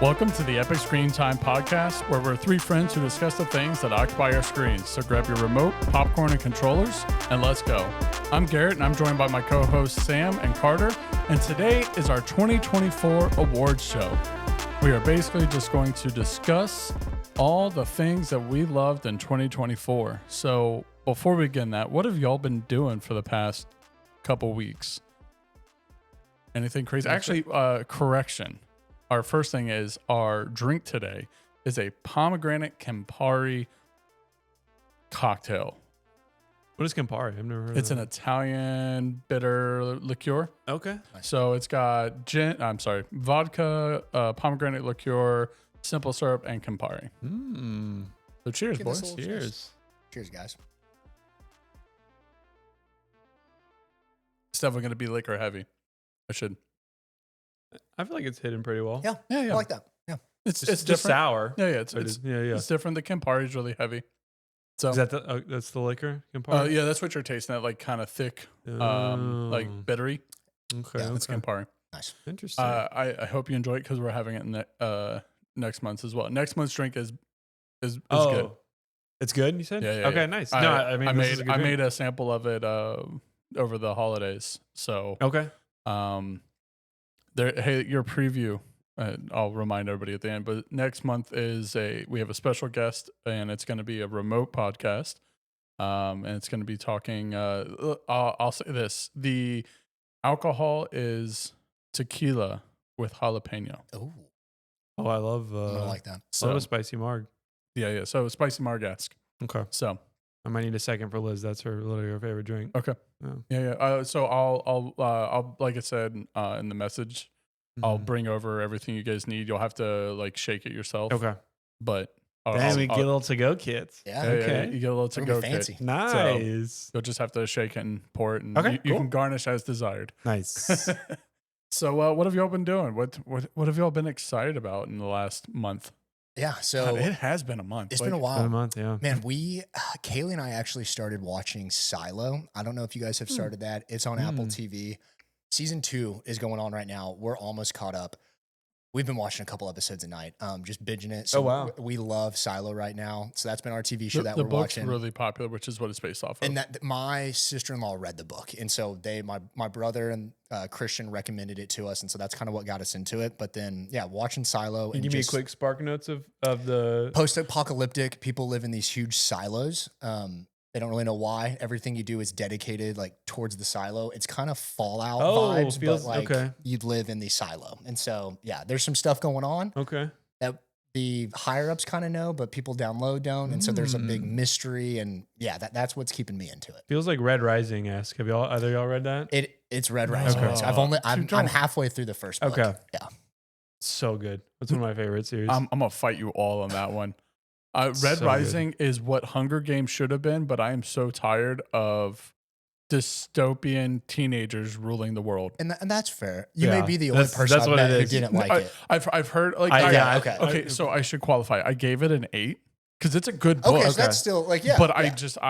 Welcome to the Epic Screen Time podcast, where we're three friends who discuss the things that occupy our screens. So grab your remote, popcorn, and controllers, and let's go. I'm Garrett, and I'm joined by my co-hosts Sam and Carter, and today is our 2024 awards show. We are basically just going to discuss all the things that we loved in 2024. So before we begin that, what have y'all been doing for the past couple weeks? Anything crazy? Actually, correction. Our first thing is our drink today is a pomegranate Campari cocktail. What is Campari? I've never heard of it. It's an Italian bitter liqueur. Okay. So it's got vodka, pomegranate liqueur, simple syrup, and Campari. So cheers, Give us boys. a little Cheers. Cheers, guys. It's definitely going to be liquor heavy. I feel like it's hidden pretty well. Yeah, Yeah. I like that. Yeah. It's just different. sour. Yeah. It's different. The Campari is really heavy. So Is that that's the liquor, Campari? yeah, that's what you're tasting. That like kind of thick, like bittery. Okay. Yeah, That's Campari. Nice. Interesting. I hope you enjoy it because we're having it next month as well. Next month's drink is good. It's good. You said? Yeah. Okay, nice. No, I mean, I made a sample of it over the holidays. So Okay. your preview. I'll remind everybody at the end. But next month we have a special guest, and it's going to be a remote podcast. And it's going to be talking. I'll say this: the alcohol is tequila with jalapeno. Oh, I love. I like that. I love a spicy marg. Yeah. So spicy marg-esque. Okay. So I might need a second for Liz. That's literally her favorite drink. okay. Yeah. So I'll like I said in the message, I'll bring over everything you guys need. You'll have to like shake it yourself. Okay. But We get little to-go kits. Yeah. okay. You get a little It'll to-go be fancy. kit. Nice. You'll just have to shake it and pour it, and Okay, you cool. can garnish as desired. Nice. So what have y'all been doing? What have y'all been excited about in the last month? Yeah. So God, it has been a month. it's Like, been a Been while. a month, yeah. Man, Kaylee and I actually started watching Silo. I don't know if you guys have started that. It's on Apple TV. Season 2 is going on right now. We're almost caught up. We've been watching a couple episodes a night, just binging it. So Oh, wow. we love Silo right now. So that's been our TV show that the we're book's watching. really popular, which is what it's based off of. And that my sister-in-law read the book, and so my brother and Christian recommended it to us, and so that's kind of what got us into it. But then, yeah, watching Silo Can and you give me a just quick spark notes of the post-apocalyptic. People live in these huge silos. They don't really know why. Everything you do is dedicated like towards the silo. It's kind of Fallout vibes, feels but like okay. you'd live in the silo. And so, yeah, there's some stuff going on Okay. that the higher ups kind of know, but people down low don't. And so there's a big mystery, and yeah, that's what's keeping me into it. Feels like Red Rising-esque. Have either y'all read that? It's Red Rising. Okay. I'm halfway through the first book. Okay. Yeah. So good. That's one of my favorite series. I'm gonna fight you all on that one. Red So Rising is what Hunger Games should have been, but I am so tired of dystopian teenagers ruling the world. And that's fair. You Yeah. may be the only That's person I've what met it who is. didn't like it. I've heard like okay. okay. So I should qualify. I gave it an 8 because it's a good book. Okay, so that's still like, yeah. But yeah.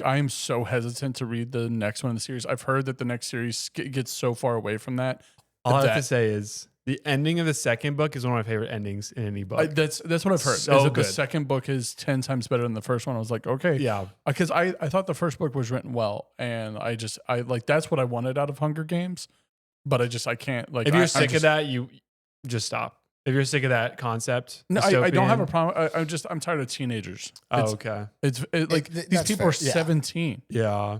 I am so hesitant to read the next one in the series. I've heard that the next series gets so far away from that. All I have to say is the ending of the second book is one of my favorite endings in any book. That's what I've heard. So is that good. the second book is 10 times better than the first one. I was like, okay, Yeah. because I thought the first book was written well, and I like that's what I wanted out of Hunger Games, but I can't like. If you're sick of that, you just stop. If you're sick of that concept, No, I don't have a dystopian- problem. I'm tired of teenagers. Oh, okay. It's like these that's people are fair. Yeah. 17. Yeah.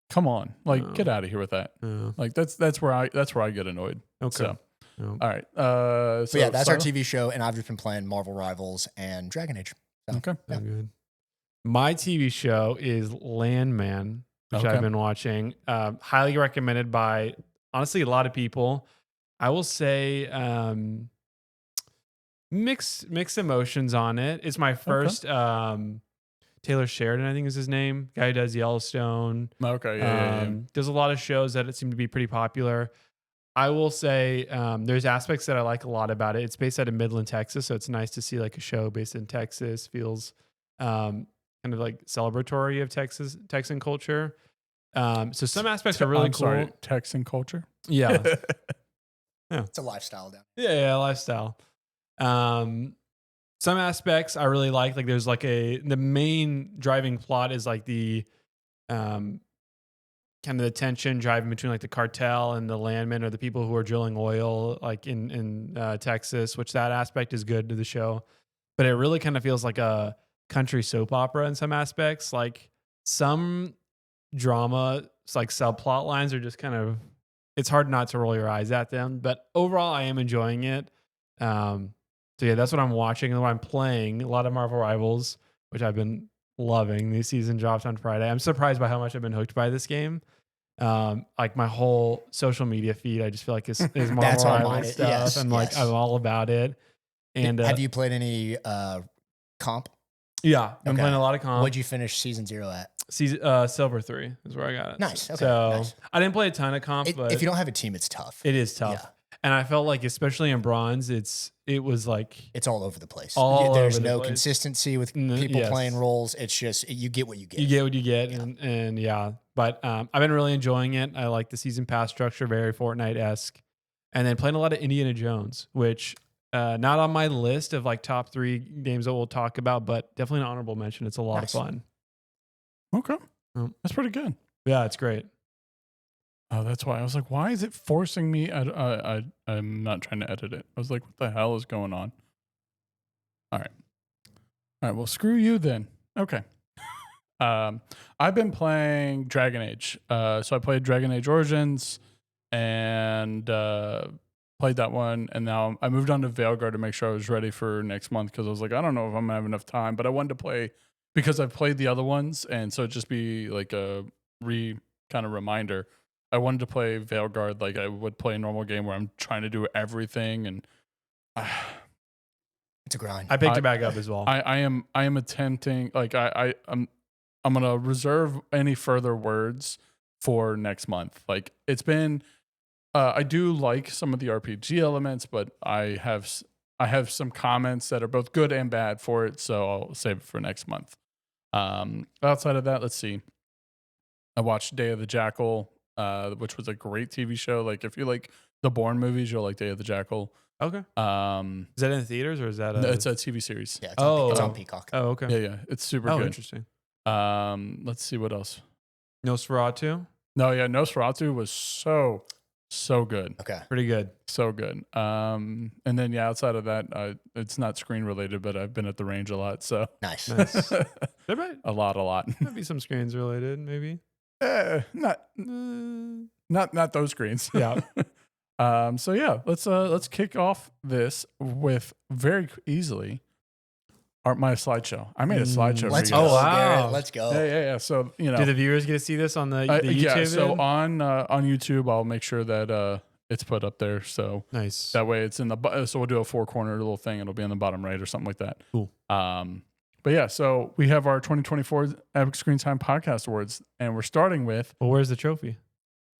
Come on, like get out of here with that. Yeah. Like that's where I get annoyed. Okay. So, Yeah. all right. But yeah, that's our Silo? TV show, and I've just been playing Marvel Rivals and Dragon Age. So, Okay. yeah. So good. My TV show is Landman, which Okay. I've been watching. Highly recommended by honestly a lot of people. I will say mixed emotions on it. It's my first Taylor Sheridan, I think is his name. Guy who does Yellowstone. Okay. Yeah. There's a lot of shows that seem to be pretty popular. I will say there's aspects that I like a lot about it. It's based out of Midland, Texas, so it's nice to see like a show based in Texas. Feels kind of like celebratory of Texan culture. So some aspects are really cool. Sorry, Texan culture. Yeah, It's a lifestyle down. yeah, lifestyle. Some aspects I really like there's like the main driving plot is like the kind of the tension driving between like the cartel and the landmen or the people who are drilling oil like in Texas, which that aspect is good to the show. But it really kind of feels like a country soap opera in some aspects. Like some drama, it's like subplot lines are just kind of, it's hard not to roll your eyes at them. But overall, I am enjoying it. So yeah, that's what I'm watching and what I'm playing. A lot of Marvel Rivals, which I've been loving. New season drops on Friday. I'm surprised by how much I've been hooked by this game. Like my whole social media feed, I just feel like is Marvel Rivals stuff. Yes, and like I'm all about it. And have you played any comp? Yeah, I'm playing a lot of comp. What'd you finish season 0 at? Season Silver 3 is where I got it. Nice. Okay. So nice. I didn't play a ton of comp, but if you don't have a team, it's tough. It is tough. Yeah. And I felt like, especially in bronze, it was like it's all over the place. There's no consistency with people playing roles. It's just you get what you get. You get what you get, and yeah. But I've been really enjoying it. I like the season pass structure, very Fortnite-esque, and then playing a lot of Indiana Jones, which not on my list of like top 3 games that we'll talk about, but definitely an honorable mention. It's a lot of fun. Okay, that's pretty good. Yeah, it's great. Oh, that's why I was like, why is it forcing me? I'm not trying to edit it. I was like, what the hell is going on? All right. Well, screw you then. Okay. I've been playing Dragon Age. So I played Dragon Age Origins and played that one. And now I moved on to Veilguard to make sure I was ready for next month because I was like, I don't know if I'm going to have enough time. But I wanted to play because I've played the other ones. And so it'd just be like a kind of reminder. I wanted to play Veilguard like I would play a normal game where I'm trying to do everything, and it's a grind. I picked it back up as well. I am attempting like I'm gonna reserve any further words for next month. Like it's been, I do like some of the RPG elements, but I have some comments that are both good and bad for it, so I'll save it for next month. Outside of that, let's see. I watched Day of the Jackal. Which was a great TV show. Like if you like the Bourne movies, you'll like Day of the Jackal. Okay. Is that in the theaters or is that it's a TV series? Yeah, it's on Peacock. Oh, okay. Yeah. It's super good. Interesting. Let's see what else. Nosferatu? No, yeah, Nosferatu was so good. Okay. Pretty good. So good. And then outside of that, it's not screen related, but I've been at the range a lot. So nice. There might a lot. Might be some screens related, maybe. Not those screens. Yeah. So yeah, let's kick off this with very easily my slideshow. I made a slideshow. Let's for go. you guys. Oh, wow. Garrett, let's go. Yeah. So do the viewers get to see this on the YouTube? Yeah. So vid? on YouTube, I'll make sure that it's put up there. So nice. That way it's in the so we'll do a 4-corner little thing. It'll be in the bottom right or something like that. Cool. But yeah, so we have our 2024 Epic Screen Time Podcast Awards, and we're starting with where's the trophy?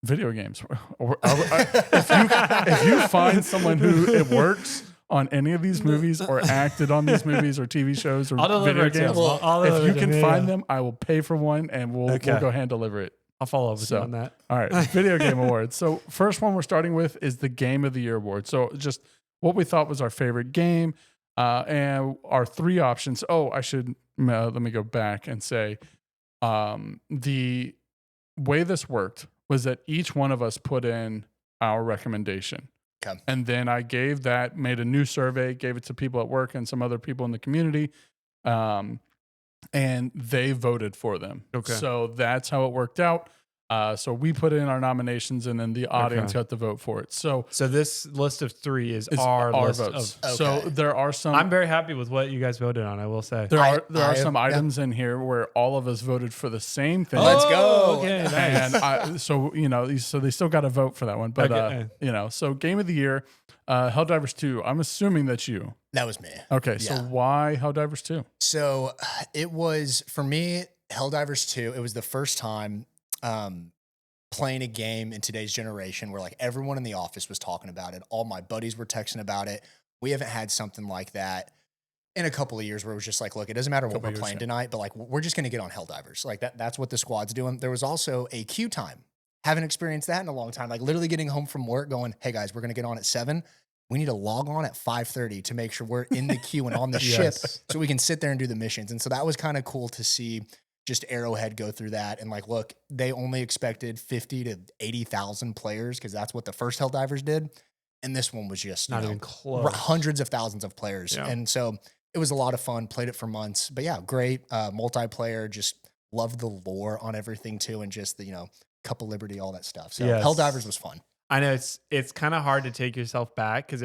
Video games. If you find someone who it works on any of these movies or acted on these movies or TV shows or video games, if you can find them, I will pay for one and we'll go ahead and deliver it. I'll follow up with you on that. All right, Video Game Awards. So first one we're starting with is the Game of the Year Award. So just what we thought was our favorite game. And our 3 options. Oh, I should let me go back and say the way this worked was that each one of us put in our recommendation. Okay. And then I made a new survey, gave it to people at work and some other people in the community. And they voted for them. Okay. So that's how it worked out. So we put in our nominations, and then the audience got to vote for it. So this list of 3 is our list votes. of. So there are some. I'm very happy with what you guys voted on. I will say there are some items in here where all of us voted for the same thing. Let's go. Okay, nice. And so they still got to vote for that one. But so Game of the Year, Helldivers 2. I'm assuming that's you. That was me. Okay, so why Helldivers 2? So it was for me. Helldivers 2. It was the first time. Playing a game in today's generation where like everyone in the office was talking about it. All my buddies were texting about it. We haven't had something like that in a couple of years where it was just like, look, it doesn't matter what we're playing tonight, but like we're just going to get on Helldivers. Like that's what the squad's doing. There was also a queue time. Haven't experienced that in a long time. Like literally getting home from work going, hey guys, we're going to get on at 7. we need to log on at 5:30 to make sure we're in the queue and on the ship so we can sit there and do the missions. And so that was kind of cool to see just Arrowhead go through that. And like, look, they only expected 50 to 80,000 players because that's what the first Helldivers did. And this one was just Not even close. hundreds of thousands of players. Yeah. And so it was a lot of fun, played it for months. But yeah, great multiplayer, just loved the lore on everything too. And just the, Cup of Liberty, all that stuff. So Helldivers was fun. I know it's kind of hard to take yourself back because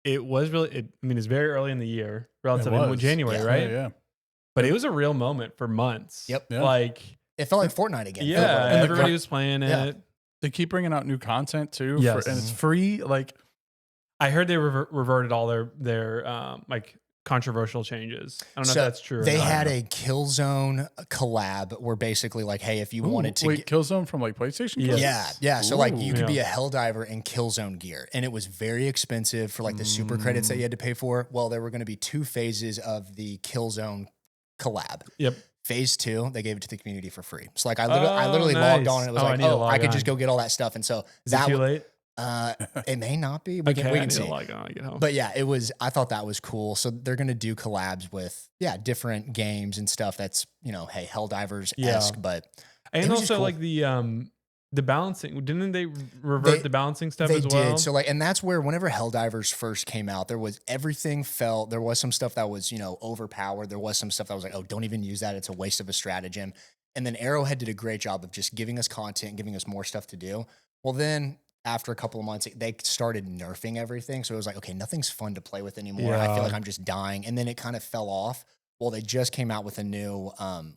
it was really, it's very early in the year, relatively in January, right? Yeah. But it was a real moment for months. Yep. Yeah. Like, it felt like Fortnite again. Yeah. Everybody was playing it. Yeah. They keep bringing out new content too. Yes. And it's free. Like, I heard they reverted all their like controversial changes. I don't know if that's true. They had a Killzone collab where basically like, hey, if you wanted to Killzone from like PlayStation? Yeah. So like you could be Yeah. a Helldiver in Killzone gear, and it was very expensive for like the super credits that you had to pay for. Well, there were going to be 2 phases of the Killzone collab. Yep. Phase 2, they gave it to the community for free. So like I literally nice. logged on and it was I could just go get all that stuff. And so Is it too late? it may not be. We can see. I get home. But yeah, I thought that was cool. So they're going to do collabs with, different games and stuff that's, hey, Helldivers-esque, but. And also cool. Like the balancing, didn't they revert the balancing stuff as well? They did. So like, and that's where whenever Helldivers first came out, there was there was some stuff that was, overpowered. There was some stuff that was like, oh, don't even use that. It's a waste of a stratagem. And then Arrowhead did a great job of just giving us content, giving us more stuff to do. Well, then after a couple of months, they started nerfing everything. So it was like, okay, nothing's fun to play with anymore. Yeah. I feel like I'm just dying. And then it kind of fell off. Well, they just came out with a new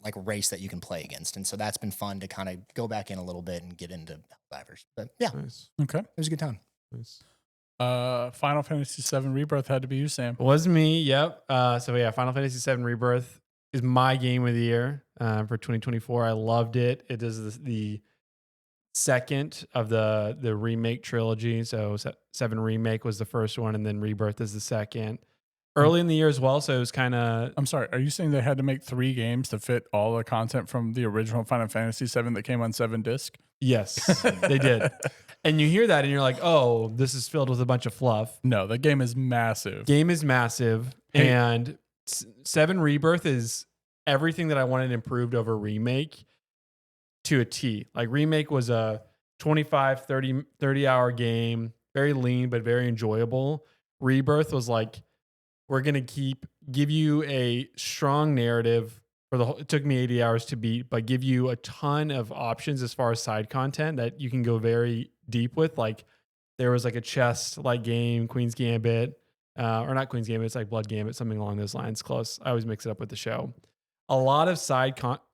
like race that you can play against. And so that's been fun to kind of go back in a little bit and get into Helldivers. But yeah, nice. Okay. It was a good time. Nice. Final Fantasy VII Rebirth had to be you, Sam. It was me, yep. So yeah, Final Fantasy VII Rebirth is my game of the year for 2024. I loved it. It is the second of the remake trilogy. So 7 Remake was the first one, and then Rebirth is the second. Early in the year as well, so it was kind of... I'm sorry, are you saying they had to make 3 games to fit all the content from the original Final Fantasy VII that came on 7 disc? Yes, they did. And you hear that and you're like, oh, this is filled with a bunch of fluff. No, the game is massive. Hey. And 7 Rebirth is everything that I wanted improved over Remake to a T. Like Remake was a 25, 30 hour game, very lean, but very enjoyable. Rebirth was like, we're going to give you a strong narrative for the whole, it took me 80 hours to beat, but give you a ton of options as far as side content that you can go very deep with. Like there was like a chess like game, Queen's Gambit, or not Queen's Gambit, it's like Blood Gambit, something along those lines. Close. I always mix it up with the show. A lot of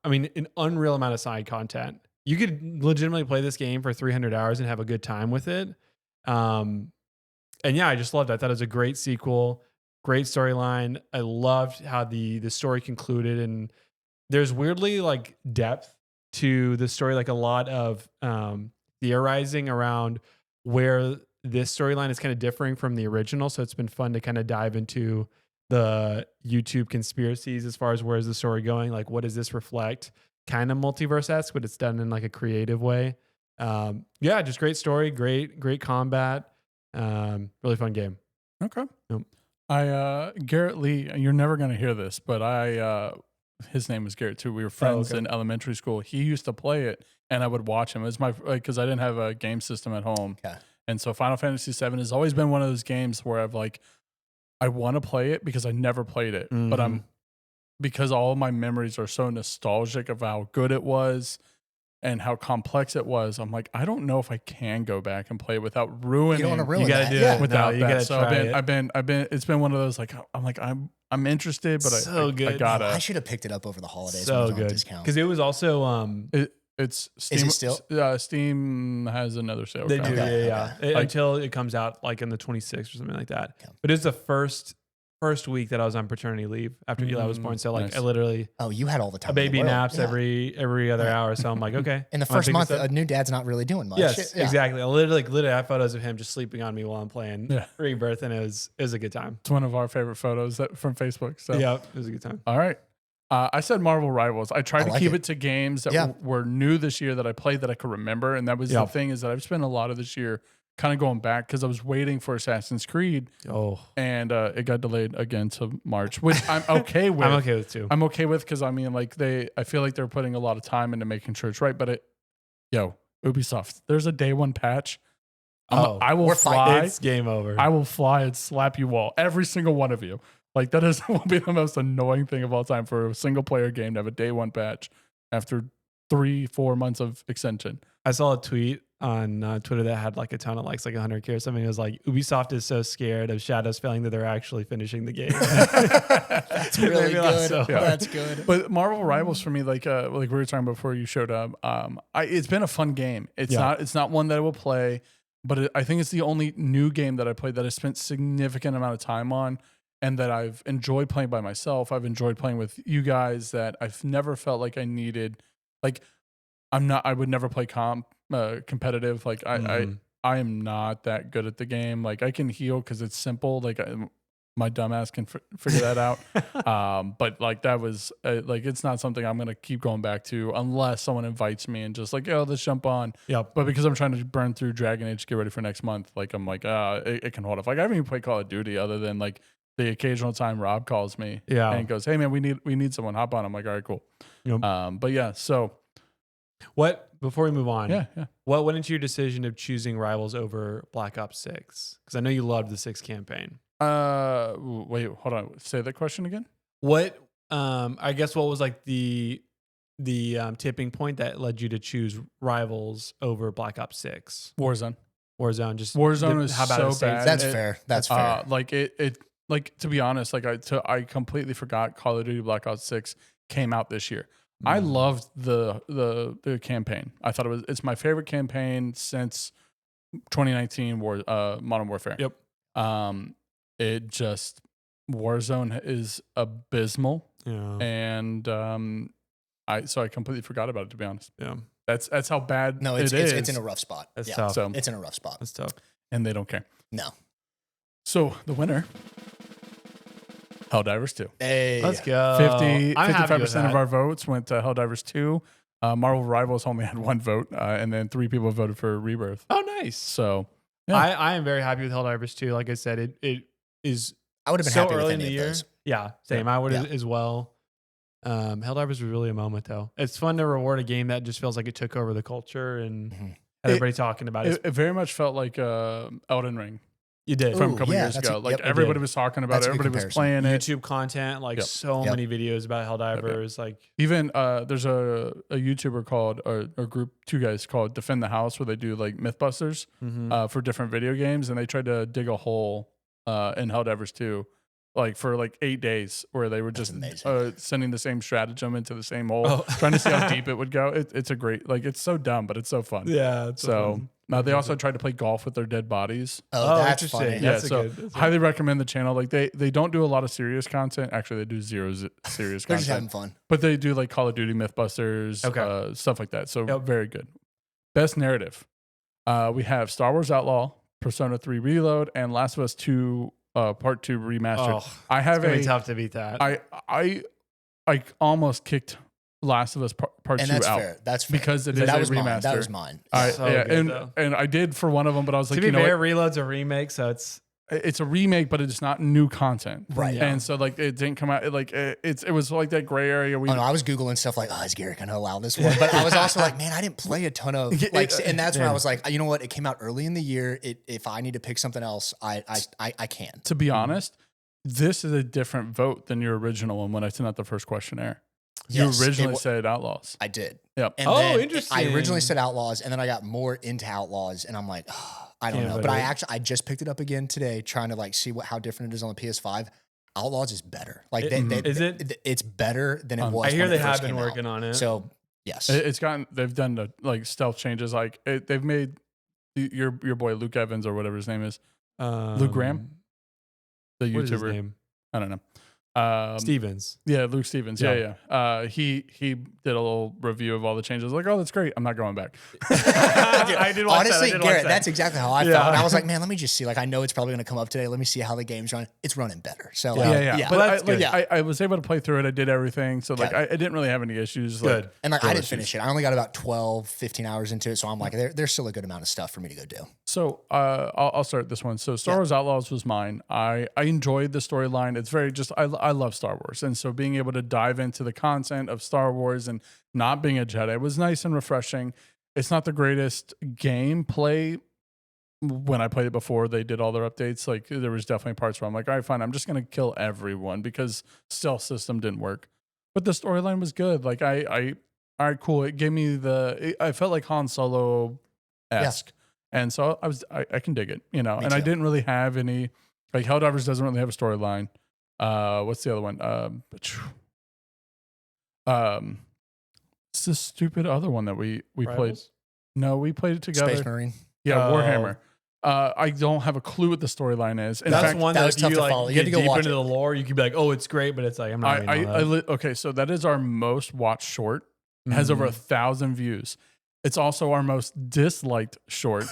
an unreal amount of side content. You could legitimately play this game for 300 hours and have a good time with it. And yeah, I just loved it. I thought it was a great sequel. Great storyline. I loved how the story concluded, and there's weirdly like depth to the story, like a lot of theorizing around where this storyline is kind of differing from the original. So it's been fun to kind of dive into the YouTube conspiracies as far as where is the story going? Like, what does this reflect? Kind of multiverse-esque, but it's done in like a creative way. Yeah, just great story, great combat. Really fun game. Okay. Yep. Garrett Lee, you're never going to hear this, but his name was Garrett too. We were friends in elementary school. He used to play it and I would watch him. It was because I didn't have a game system at home. Okay. And so Final Fantasy VII has always been one of those games where I want to play it because I never played it, but because all of my memories are so nostalgic of how good it was and how complex it was. I'm like, I don't know if I can go back and play it without ruining. You don't want to ruin You got to do it without you that. gotta So I've been. It's been one of those like I'm interested, but so good. I gotta. I should have picked it up over the holidays. So when it was on good discount. because it was also It's Steam. Is it still? Steam has another sale. they code. do Okay, yeah. Until it comes out like in the 26th or something like that. Okay. But it's the first week that I was on paternity leave after Eli was born. So like Nice. I literally Oh, you had all the time. a baby in the world. naps Yeah. every other hour. So I'm like, okay. In the wanna first pick month, this up? a new dad's not really doing much. Yes, Yeah. exactly. I literally have photos of him just sleeping on me while I'm playing Yeah. Rebirth, and it was a good time. It's one of our favorite photos from Facebook. So Yeah, it was a good time. all right. I said Marvel Rivals. I tried I to like keep it. it to games that Yeah. were new this year that I played that I could remember. And that was Yeah. the thing is that I've spent a lot of this year kind of going back because I was waiting for Assassin's Creed. And it got delayed again to March, which I'm okay with. I'm okay with too. I'm okay with because I mean, like I feel like they're putting a lot of time into making sure it's right. But Ubisoft, there's a day one patch. I will fly. It's game over. I will fly and slap you all, every single one of you. Like that will be the most annoying thing of all time for a single player game to have a day one patch after 3-4 months of extension. I saw a tweet on Twitter that had like a ton of likes, like 100K or something. It was like, Ubisoft is so scared of Shadows failing that they're actually finishing the game. That's really good. That's good. But Marvel Rivals for me, like we were talking before you showed up, it's been a fun game. It's not one that I will play, but I think it's the only new game that I played that I spent significant amount of time on and that I've enjoyed playing by myself. I've enjoyed playing with you guys that I've never felt like I needed. Like I would never play competitive. Like I am not that good at the game. Like I can heal because it's simple. Like my dumbass can figure that out. But like that was like it's not something I'm gonna keep going back to unless someone invites me and just like, let's jump on. Yeah. But because I'm trying to burn through Dragon Age to get ready for next month, like I'm like, it can hold off. Like I haven't even played Call of Duty other than like the occasional time Rob calls me and goes, hey man, we need someone, hop on. I'm like, all right, cool. Yep. But yeah, so before we move on, yeah. What went into your decision of choosing Rivals over Black Ops 6? Because I know you loved the 6 campaign. Wait, hold on. Say that question again. What I guess what was like the tipping point that led you to choose Rivals over Black Ops 6? Warzone. Warzone is so bad. That's fair. That's fair. Like it like to be honest, like I completely forgot Call of Duty Black Ops 6 came out this year. I loved the campaign. I thought it's my favorite campaign since 2019 Modern Warfare. Yep. It just Warzone is abysmal. Yeah. And I completely forgot about it, to be honest. Yeah. That's how bad it's is. It's in a rough spot. That's tough. So it's in a rough spot. That's tough. And they don't care. No. So the winner, Helldivers 2. Hey. Let's go. 55% of our votes went to Helldivers 2. Marvel Rivals only had 1 vote, and then 3 people voted for Rebirth. Oh, nice. So yeah. I am very happy with Helldivers 2. Like I said, it is. I would have been so happy early with in any the of year. those. Yeah, same. I would as well. Helldivers was really a moment, though. It's fun to reward a game that just feels like it took over the culture and everybody talking about it. It very much felt like Elden Ring. You did. From a couple years ago. Everybody was talking about it. Everybody was playing it. YouTube content, so many videos about Helldivers. Like even there's a YouTuber called or group, 2 guys called Defend the House, where they do like Mythbusters for different video games, and they tried to dig a hole in Helldivers 2. Like for like 8 days, where they were just sending the same stratagem into the same hole, trying to see how deep it would go. It's a great, like it's so dumb, but it's so fun. Yeah. So now they also tried to play golf with their dead bodies. Oh, that's interesting. funny. Yeah, so highly recommend the channel. Like they don't do a lot of serious content. Actually, they do zero serious They're content. just having fun. But they do like Call of Duty Mythbusters, stuff like that. So very good. Best narrative. We have Star Wars Outlaw, Persona 3 Reload, and Last of Us 2 Part 2 Remastered. I have it's tough to beat that. I almost kicked Last of Us Part 2 and that's out. fair. That's fair. Because it is a remaster. That was mine. And I did for one of them, but I was like, to be fair, Reload's a remake, so it's a remake, but it's not new content, right? Yeah. And so like it didn't come out. It was like that gray area. I was googling stuff like, is Gary gonna allow this one? But I was also like, man, I didn't play a ton of like, and that's when I was like, you know what? It came out early in the year. If I need to pick something else, I can. To be honest, this is a different vote than your original one when I sent out the first questionnaire. Yes, you originally said Outlaws. I did. Yep. And interesting. I originally said Outlaws, and then I got more into Outlaws, and I'm like, I don't know. But I just picked it up again today, trying to like see how different it is on the PS5. Outlaws is better. Like it's better than it was. I hear when they it first have been came working out. on it. So yes, they've done the like stealth changes. Like they've made your boy Luke Evans or whatever his name is, Luke Graham, the YouTuber. What is his name? I don't know. Stevens. Yeah, Luke Stevens. Yeah. He did a little review of all the changes. Like, oh, that's great. I'm not going back. I did watch Honestly, that. Garrett, that's exactly how I felt. And I was like, man, let me just see. Like, I know it's probably going to come up today. Let me see how the game's running. It's running better. So, But I was able to play through it. I did everything. So, like, I didn't really have any issues. Good. Like, and, like, I didn't finish it. I only got about 12, 15 hours into it. So, I'm like, there's still a good amount of stuff for me to go do. So, I'll start this one. So, Star Wars Outlaws was mine. I enjoyed the storyline. It's very just, I love Star Wars. And so, being able to dive into the content of Star Wars and not being a Jedi was nice and refreshing. It's not the greatest gameplay. When I played it before, they did all their updates. Like, there was definitely parts where I'm like, all right, fine, I'm just going to kill everyone because stealth system didn't work. But the storyline was good. Like, all right, cool. It gave me I felt like Han Solo-esque. And so I can dig it, you know. And I didn't really have any, like, Helldivers doesn't really have a storyline. What's the other one? It's the stupid other one that we played. No, we played it together. Space Marine. Yeah, Warhammer. I don't have a clue what the storyline is. In That's fact, one that was that tough you to like follow. You get had to go deep watch into it. the lore. You could be like, oh, it's great, but it's like I'm not. Okay, so that is our most watched short. It has over 1,000 views. It's also our most disliked short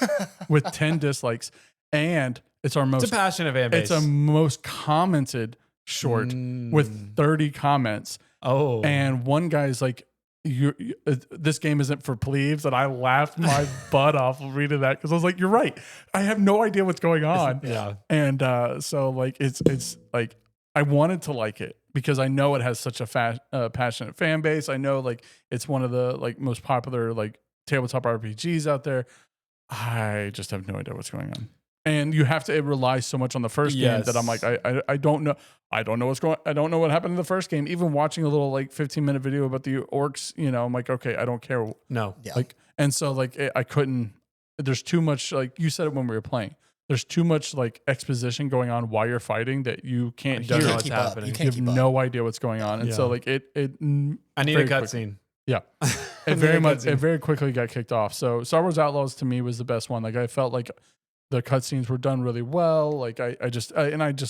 with 10 dislikes, and it's our most. It's a passionate fan base. It's a most commented short with 30 comments. Oh, and one guy's like, this game isn't for plebes, and I laughed my butt off reading that because I was like, you're right. I have no idea what's going on. And so like it's like I wanted to like it because I know it has such a passionate fan base. I know like it's one of the like most popular like tabletop RPGs out there. I just have no idea what's going on. And you have to, it relies so much on the first game that I'm like, I don't know. I don't know what happened in the first game. Even watching a little like 15-minute video about the orcs, you know, I'm like, okay, I don't care. No. Yeah. Like, and so like, I couldn't, there's too much, like you said it when we were playing, there's too much like exposition going on while you're fighting that you can't hear. Know what's happening. You have no idea what's going on. And so like I need a cutscene. Yeah. It very quickly got kicked off. So Star Wars Outlaws to me was the best one. Like I felt like the cutscenes were done really well. Like I just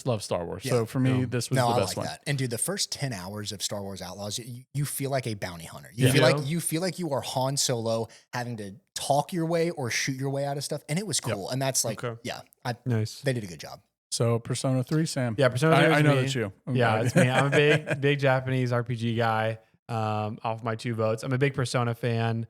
love Star Wars. Yeah. So for me, this was the best one. That. And dude, the first 10 hours of Star Wars Outlaws, you feel like a bounty hunter. You feel like you are Han Solo having to talk your way or shoot your way out of stuff. And it was cool. Yep. And that's like, nice. They did a good job. So Persona 3, Sam. Yeah, Persona 3 I know that's you. Yeah, it's me. I'm a big Japanese RPG guy. Off my 2 votes. I'm a big Persona fan.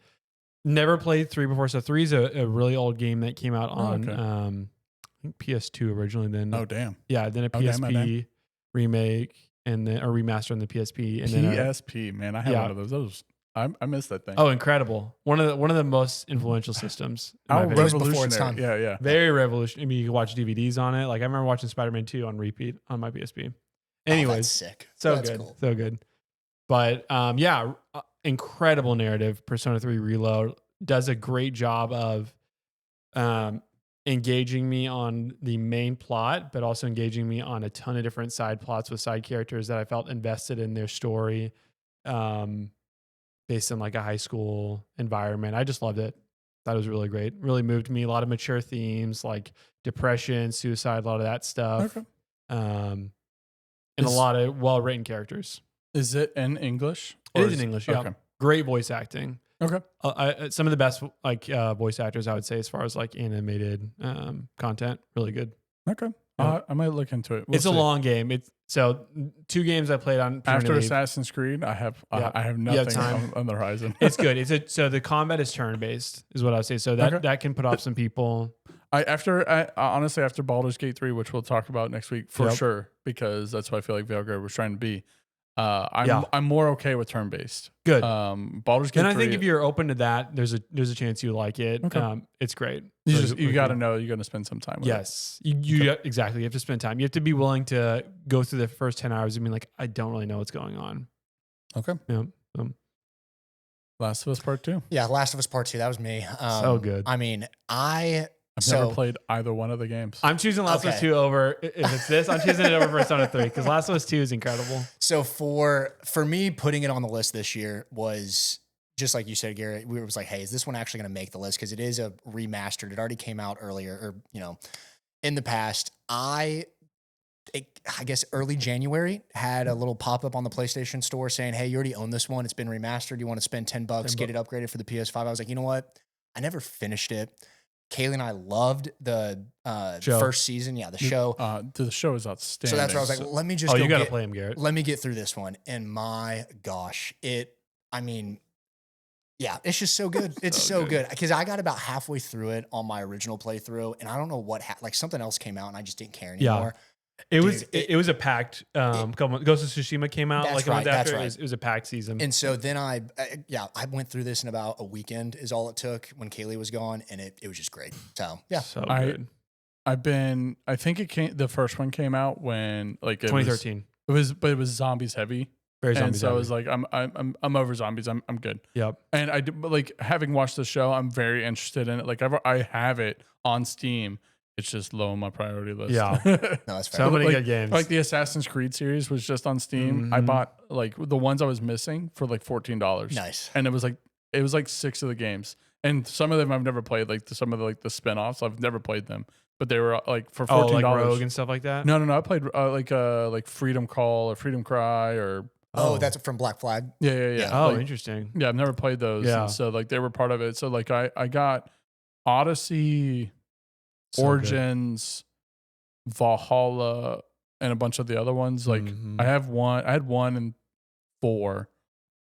Never played 3 before, so 3 is a really old game that came out on I think PS2 originally. Then damn, yeah, then a PSP remake and then a remaster on the PSP. And PSP, man, I have one of those. I miss that thing. Oh, incredible! One of the most influential systems. Before its time. Yeah, very revolutionary. I mean, you can watch DVDs on it. Like I remember watching Spider-Man 2 on repeat on my PSP. Anyways, that's sick. That's good, cool. So good. But incredible narrative. Persona 3 Reload does a great job of engaging me on the main plot, but also engaging me on a ton of different side plots with side characters that I felt invested in their story based in like a high school environment. I just loved it. That was really great. Really moved me. A lot of mature themes like depression, suicide, a lot of that stuff. Okay. And a lot of well-written characters. Is it in English? It is in English, yeah. Okay. Great voice acting. Okay. Some of the best voice actors, I would say, as far as like animated content. Really good. Okay. I might look into it. It's a long game. It's 2 games I played on. After Assassin's Creed, I have nothing on the horizon. It's good. So the combat is turn-based, is what I would say. So that can put off some people. Honestly, after Baldur's Gate 3, which we'll talk about next week for sure, because that's what I feel like Valkyrie was trying to be. I'm more okay with turn-based. Good. Baldur's Gate 3. And I think if you're open to that, there's a chance you like it. Okay. It's great. You got to know you're going to spend some time with it. You exactly. You have to spend time. You have to be willing to go through the first 10 hours and be like, I don't really know what's going on. Okay. Yeah. Last of Us Part 2. Yeah, Last of Us Part 2. That was me. So good. I mean, I've never played either one of the games. I'm choosing Last of Us 2 over, if it's this, I'm choosing it over Persona 3 because Last of Us 2 is incredible. So for me, putting it on the list this year was just like you said, Garrett, we was like, hey, is this one actually going to make the list? Because it is a remastered. It already came out earlier or, in the past. I I guess early January, had a little pop-up on the PlayStation Store saying, hey, you already own this one. It's been remastered. You want to spend $10, get it upgraded for the PS5. I was like, you know what? I never finished it. Kaylee and I loved the first season. Yeah, the show. The show is outstanding. So that's where I was like, let me just you got to play him, Garrett. Let me get through this one. And my gosh, yeah, it's just so good. It's so good. Because I got about halfway through it on my original playthrough, and I don't know what like something else came out, and I just didn't care anymore. Yeah. It was a packed. Ghost of Tsushima came out like a month after. It was a packed season. And so then I went through this in about a weekend is all it took when Kaylee was gone, and it was just great. So yeah, so good. I think the first one came out when like 2013. It was zombies heavy. Very zombies so heavy. I was like, I'm over zombies. I'm good. Yep. And I did, like, having watched the show, I'm very interested in it. Like I have it on Steam. It's just low on my priority list. Yeah. No, that's fair. So many good games. Like the Assassin's Creed series was just on Steam. Mm-hmm. I bought like the ones I was missing for like $14. Nice. And it was like 6 of the games. And some of them I've never played, like some of the spin-offs, I've never played them. But they were like for $14. Like Rogue and stuff like that? No. I played like Freedom Call or Freedom Cry or that's from Black Flag. Yeah. Oh, like, interesting. Yeah, I've never played those. Yeah. And so like they were part of it. So like I got Odyssey, So Origins, Valhalla, and a bunch of the other ones. Like I had 1 and 4.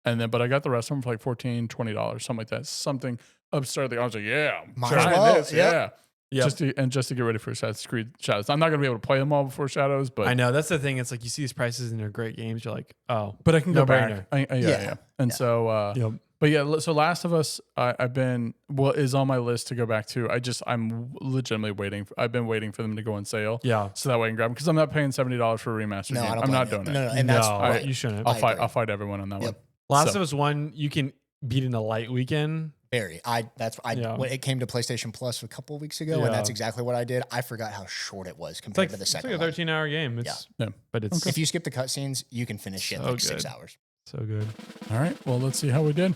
And then, but I got the rest of them for like $14, $20, something like that. Something absurdly. I was like, yeah, Might as well. this, yeah. Yep. Just to get ready for Assassin's Creed Shadows. I'm not gonna be able to play them all before Shadows, but I know that's the thing. It's like you see these prices and they're great games. You're like, oh, but I can go no-brainer. back. Yeah. And so, Yep. but yeah. So Last of Us, is on my list to go back to. I'm legitimately waiting. I've been waiting for them to go on sale. Yeah. So that way I can grab them because I'm not paying $70 for a remastered No, game. I don't I'm not blame doing you. it. No, and that's right. You shouldn't. I'll fight everyone on that one. Last of Us 1, you can beat in a light weekend. When it came to PlayStation Plus a couple of weeks ago, Yeah. and that's exactly what I did. I forgot how short it was compared to the second It's like a 13-hour game. But it's If you skip the cutscenes, you can finish it in like 6 hours. so good. All right. Well, let's see how we did.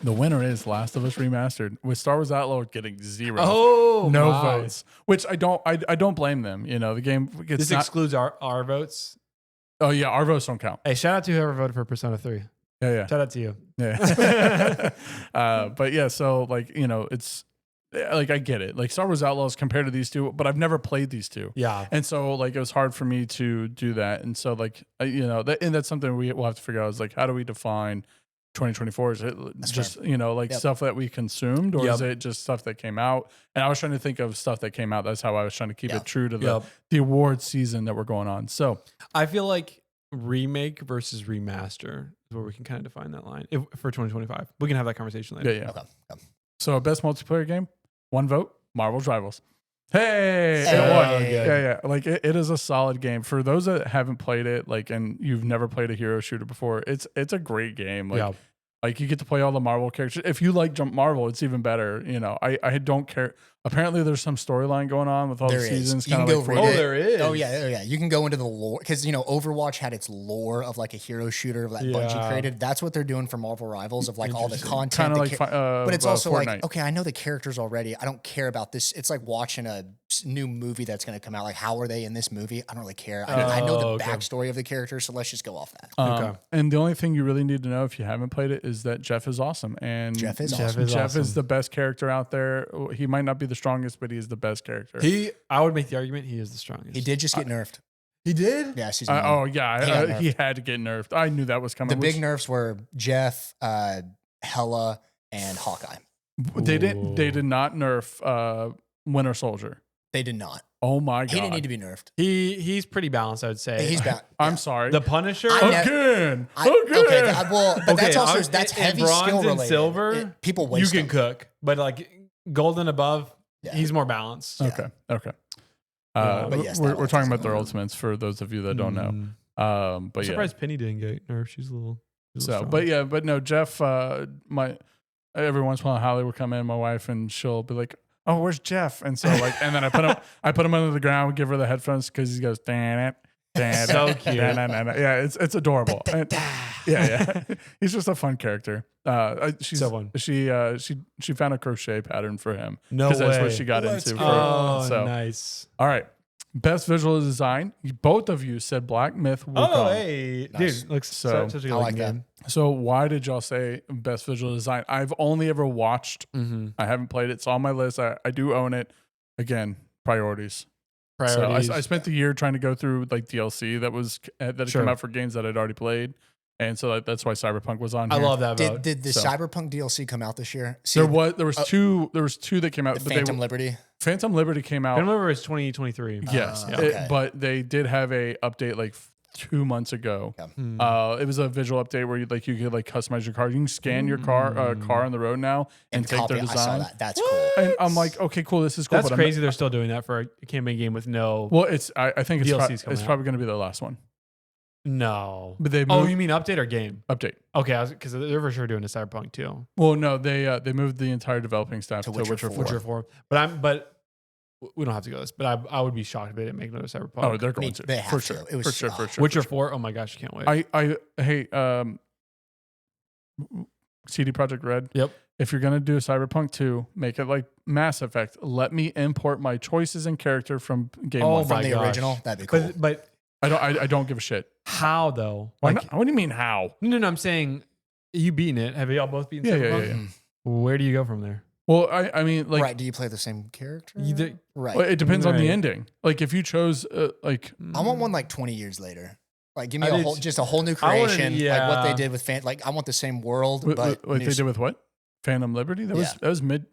The winner is Last of Us Remastered, with Star Wars Outlaw getting 0. No votes, which I don't blame them. You know, the game gets This excludes our votes. Oh yeah, our votes don't count. Hey, shout out to whoever voted for Persona 3. Yeah. Shout out to you. Yeah. But yeah, so like, you know, it's like I get it. Like Star Wars Outlaws compared to these two, but I've never played these two. Yeah. And so like it was hard for me to do that. And so like you know, and that's something we'll have to figure out is like how do we define 2024? Is it just, you know, like stuff that we consumed, or is it just stuff that came out? And I was trying to think of stuff that came out. That's how I was trying to keep it true to the award season that we're going on. So I feel like remake versus remaster is where we can kind of define that line for 2025. We can have that conversation later. Yeah. Okay. So best multiplayer game, 1 vote, Marvel's Rivals. Hey, it won. Yeah. Like it is a solid game for those that haven't played it. Like, and you've never played a hero shooter before. It's a great game. Like you get to play all the Marvel characters. If you like Marvel, it's even better. You know, I don't care. Apparently, there's some storyline going on with all the seasons. You can go read it. There is. Oh yeah. You can go into the lore because you know Overwatch had its lore of like a hero shooter that Bungie created. That's what they're doing for Marvel Rivals of like all the content. Kind of like, but it's also Fortnite. like, okay, I know the characters already. I don't care about this. It's like watching a new movie that's going to come out. Like, how are they in this movie? I don't really care. I know the backstory of the characters, so let's just go off that. And the only thing you really need to know if you haven't played it is that Jeff is awesome. And Jeff is awesome. Jeff is the best character out there. He might not be the strongest, but he is the best character. I would make the argument he is the strongest. He did just get nerfed. He did? Yeah, season 1. He had to get nerfed. I knew that was coming. The big nerfs were Jeff, Hela, and Hawkeye. They did not nerf Winter Soldier. They did not. Oh my god. He didn't need to be nerfed. He's pretty balanced, I would say. He's bad. I'm sorry. The Punisher again. Okay, but that's also that's in heavy bronze skill and related. silver. People waste You can them. cook, but like gold and above, he's more balanced. Okay. But yes, we're talking about their ultimates for those of you that don't know. But I'm surprised Penny didn't get nerfed. She's a little strong. But no, Jeff. Every once in a while, Holly will come in, my wife, and she'll be like, "Oh, where's Jeff?" And so and then I put him under the ground, give her the headphones because he goes, "Damn it." So cute. Yeah, it's adorable. Yeah. He's just a fun character. She's so fun. She found a crochet pattern for him. No way. That's what she got into. Nice. All right. Best visual design. Both of you said Black Myth Wukong. Oh, hey. Nice. Dude, looks So, such a good I like game. So why did y'all say best visual design? I've only ever watched. I haven't played it. It's on my list. I do own it. Again, priorities. Priorities. So I spent the year trying to go through like DLC that had Sure. come out for games that I'd already played, and so that's why Cyberpunk was on I here. love that vote. Did the So- Cyberpunk DLC come out this year? See, There was two that came out. the But Phantom Liberty. Phantom Liberty came out. I remember it's 2023. Yes, okay. but they did have a update like 2 months ago. Okay. It was a visual update where you could customize your car. You can scan your car on the road now and take copy their it. I saw design. that. That's cool. And I'm like, okay, cool. This is cool. That's but crazy. They're still doing that for a campaign game with no. Well, I think it's DLCs coming it's out. probably going to be the last one. No. But they Oh, moved, you mean update or game? update. Okay, because they're for sure doing a Cyberpunk too. Well, no, they moved the entire developing staff to Witcher Witcher 4. 4. Witcher 4. But we don't have to go this. But I would be shocked if they didn't make another Cyberpunk. Oh, they're going to. They have for to. sure. It was for sure. Witcher 4. Oh my gosh, I can't wait. Hey, CD Projekt Red. Yep. If you're gonna do Cyberpunk 2, make it like Mass Effect. Let me import my choices and character from game Oh one. From my the gosh. original. That'd be cool. But I don't give a shit. how though? Why not? What do you mean how? No. I'm saying you beaten it. Have y'all both beaten Yeah, Cyberpunk? yeah. Where do you go from there? Well, I mean, like, right. Do you play the same character? Right. well, it depends on the Right. ending. Like, if you chose, like, I want one like 20 years later. Like, give me I a did- whole, just a whole new I wanna- creation. Like what they yeah. did with like I want the same world, what but they new did with what? Phantom Liberty. That was mid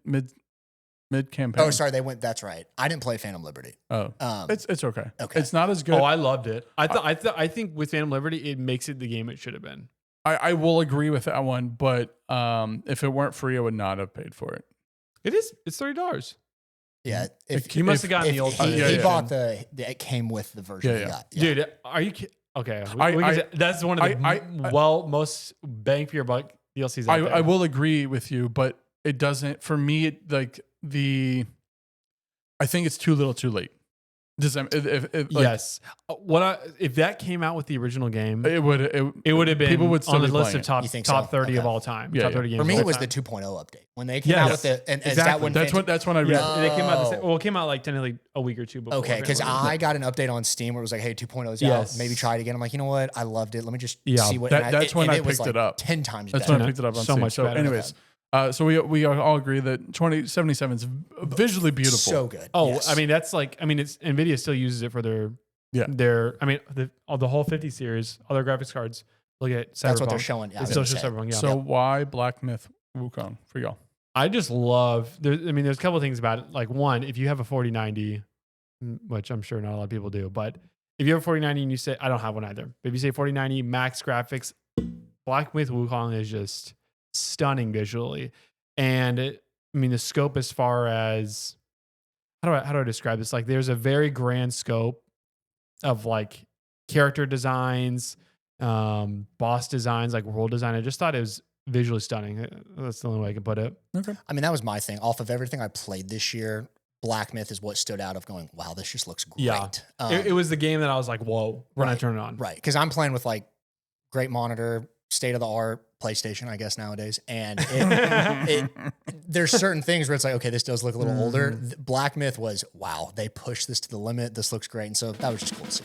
campaign. Oh, sorry, they went. That's right. I didn't play Phantom Liberty. Oh, it's okay. Okay. It's not as good. Oh, I loved it. I think with Phantom Liberty, it makes it the game it should have been. I will agree with that one, but if it weren't free, I would not have paid for it. It is. It's $30. Yeah, if You must have gotten if the old. he, yeah, he yeah. bought it came with the version Yeah, he yeah. got. Yeah. Dude, are you kidding? Okay, I- that's one of the most bang for your buck DLCs. Out there. I will agree with you, but it doesn't. For me, I think it's too little, too late. Does that, if Yes. If that came out with the original game, it would have been people would still on the be list playing of top You think top so? 30 of Okay. all time. Yeah, top yeah. 30 games. For of me, all it was time. the 2.0 update when they came Yes. out with the and Exactly. is that when that's when I read. Yeah, they came out. Oh. Well, it came out like technically a week or two before. Okay, because I got an update on Steam where it was like, "Hey, 2.0 is Yes. out. Maybe try it again." I'm like, you know what? I loved it. Let me just Yeah. see what. That's when I was picked like it up. 10 times That's better. when I picked it up on So Steam. much So, better. anyways, so we all agree that 2077 is visually beautiful. So good. Oh, Yes. I mean, it's Nvidia still uses it for their the whole 50 series, all their graphics cards. Look at Cyberpunk. That's what they're showing. Yeah, I It's was still gonna shows say. Cyberpunk. Yeah. So why Black Myth Wukong for y'all? I just love. There's a couple of things about it. Like one, if you have a 4090, which I'm sure not a lot of people do, but if you have a 4090 and you say I don't have one either, but if you say 4090 max graphics, Black Myth Wukong is just stunning visually, and the scope as far as how do I describe this? Like there's a very grand scope of like character designs, boss designs, like world design. I just thought it was visually stunning. That's the only way I can put it. Okay. I mean, that was my thing. Off of everything I played this year, Black Myth is what stood out of going, wow, this just looks great. Yeah. It was the game that I was like, whoa, when I Right. turned it on. Right. Because I'm playing with like great monitor, state of the art PlayStation, I guess nowadays. And there's certain things where it's like, okay, this does look a little older. Black Myth was, wow, they pushed this to the limit. This looks great. And so that was just cool to see.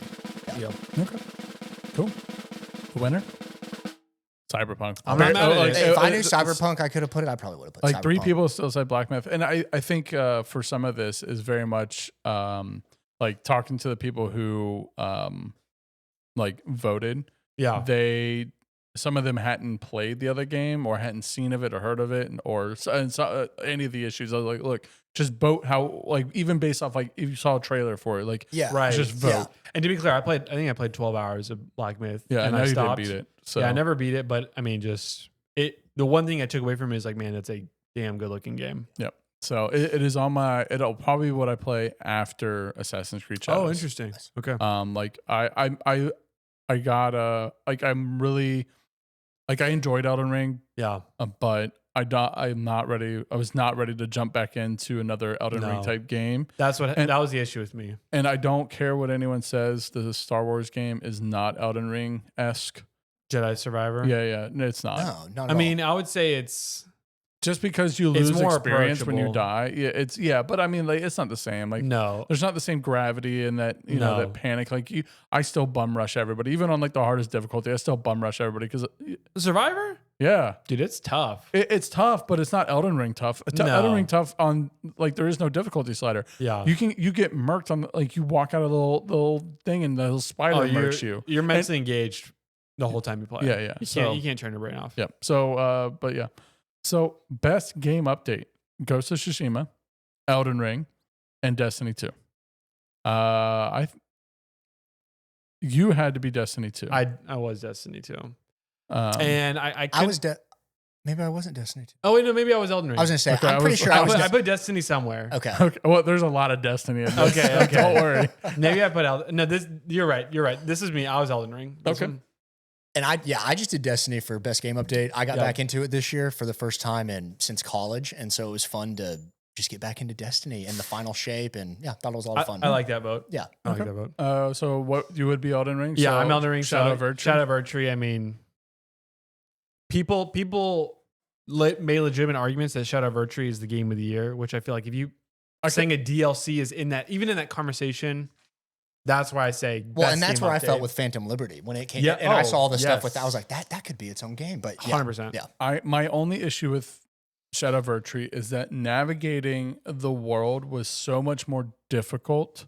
Yeah. Okay. Cool. The winner? Cyberpunk. I'm not mad at it. If I knew Cyberpunk, I could have put it. I probably would have put like Cyberpunk. 3 people still said Black Myth, and I think for some of this is very much like talking to the people who like voted. Yeah. Some of them hadn't played the other game or hadn't seen of it or heard of it, or any of the issues. I was like, look, just vote how, like, even based off like if you saw a trailer for it, like, Yeah. Right. just vote. Yeah. And to be clear, I think I played 12 hours of Black Myth. Yeah, and I know I you stopped. didn't beat it. So Yeah, I never beat it, but I mean, just it. The one thing I took away from it is like, man, it's a damn good looking game. Yep. So it is on my. It'll probably be what I play after Assassin's Creed Shadows. Oh, interesting. Okay. Like I got like I'm really like I enjoyed Elden Ring, Yeah. but I'm not ready. I was not ready to jump back into another Elden Ring No. type game. That And- was the issue with me. And I don't care what anyone says. The Star Wars game is not Elden Ring-esque. Jedi Survivor. Yeah, no, it's not. No, not at I all. mean, I would say it's just because you It's lose more experience when you approachable. die. But I mean, like, it's not the same. Like, No. there's not the same gravity and that know that panic. Like I still bum rush everybody, even on like the hardest difficulty. I still bum rush everybody because Survivor? yeah, Dude, it's tough. it's tough, but it's not Elden Ring tough. No. Elden Ring tough on like there is no difficulty slider. Yeah. You get murked on like you walk out of the little thing and the little spider murks you. You're mentally engaged the whole time you play. Yeah. You can't turn your brain off. Yep. So but yeah. So best game update: Ghost of Tsushima, Elden Ring, and Destiny 2. You had to be Destiny 2. I was Destiny 2. And I was maybe I wasn't Destiny 2. Oh wait, no, maybe I was Elden Ring. I was gonna say Okay, I'm pretty sure I put Destiny somewhere. Okay. Okay. Well, there's a lot of Destiny in this. Okay. Don't worry. Maybe I put Elden. No, this you're right. This is me. I was Elden Ring. This Okay. one. And I just did Destiny for best game update. I got back into it this year for the first time since college, and so it was fun to just get back into Destiny in the final shape. And yeah, thought it was a lot of fun. I like that vote. Yeah. I like that vote. So what you would be Elden Ring? Yeah, So I'm Elden Ring. Shadow of Erdtree. Shadow of Erdtree. I mean, people made legitimate arguments that Shadow of Erdtree is the game of the year, which I feel like if you saying a DLC is in that, even in that conversation, that's why I say. Well, and that's where I felt with Phantom Liberty when it came. Yeah. And I saw all the stuff Yes. with that. I was like, that could be its own game. But yeah, 100%. Yeah. My only issue with Shadow of Erdtree is that navigating the world was so much more difficult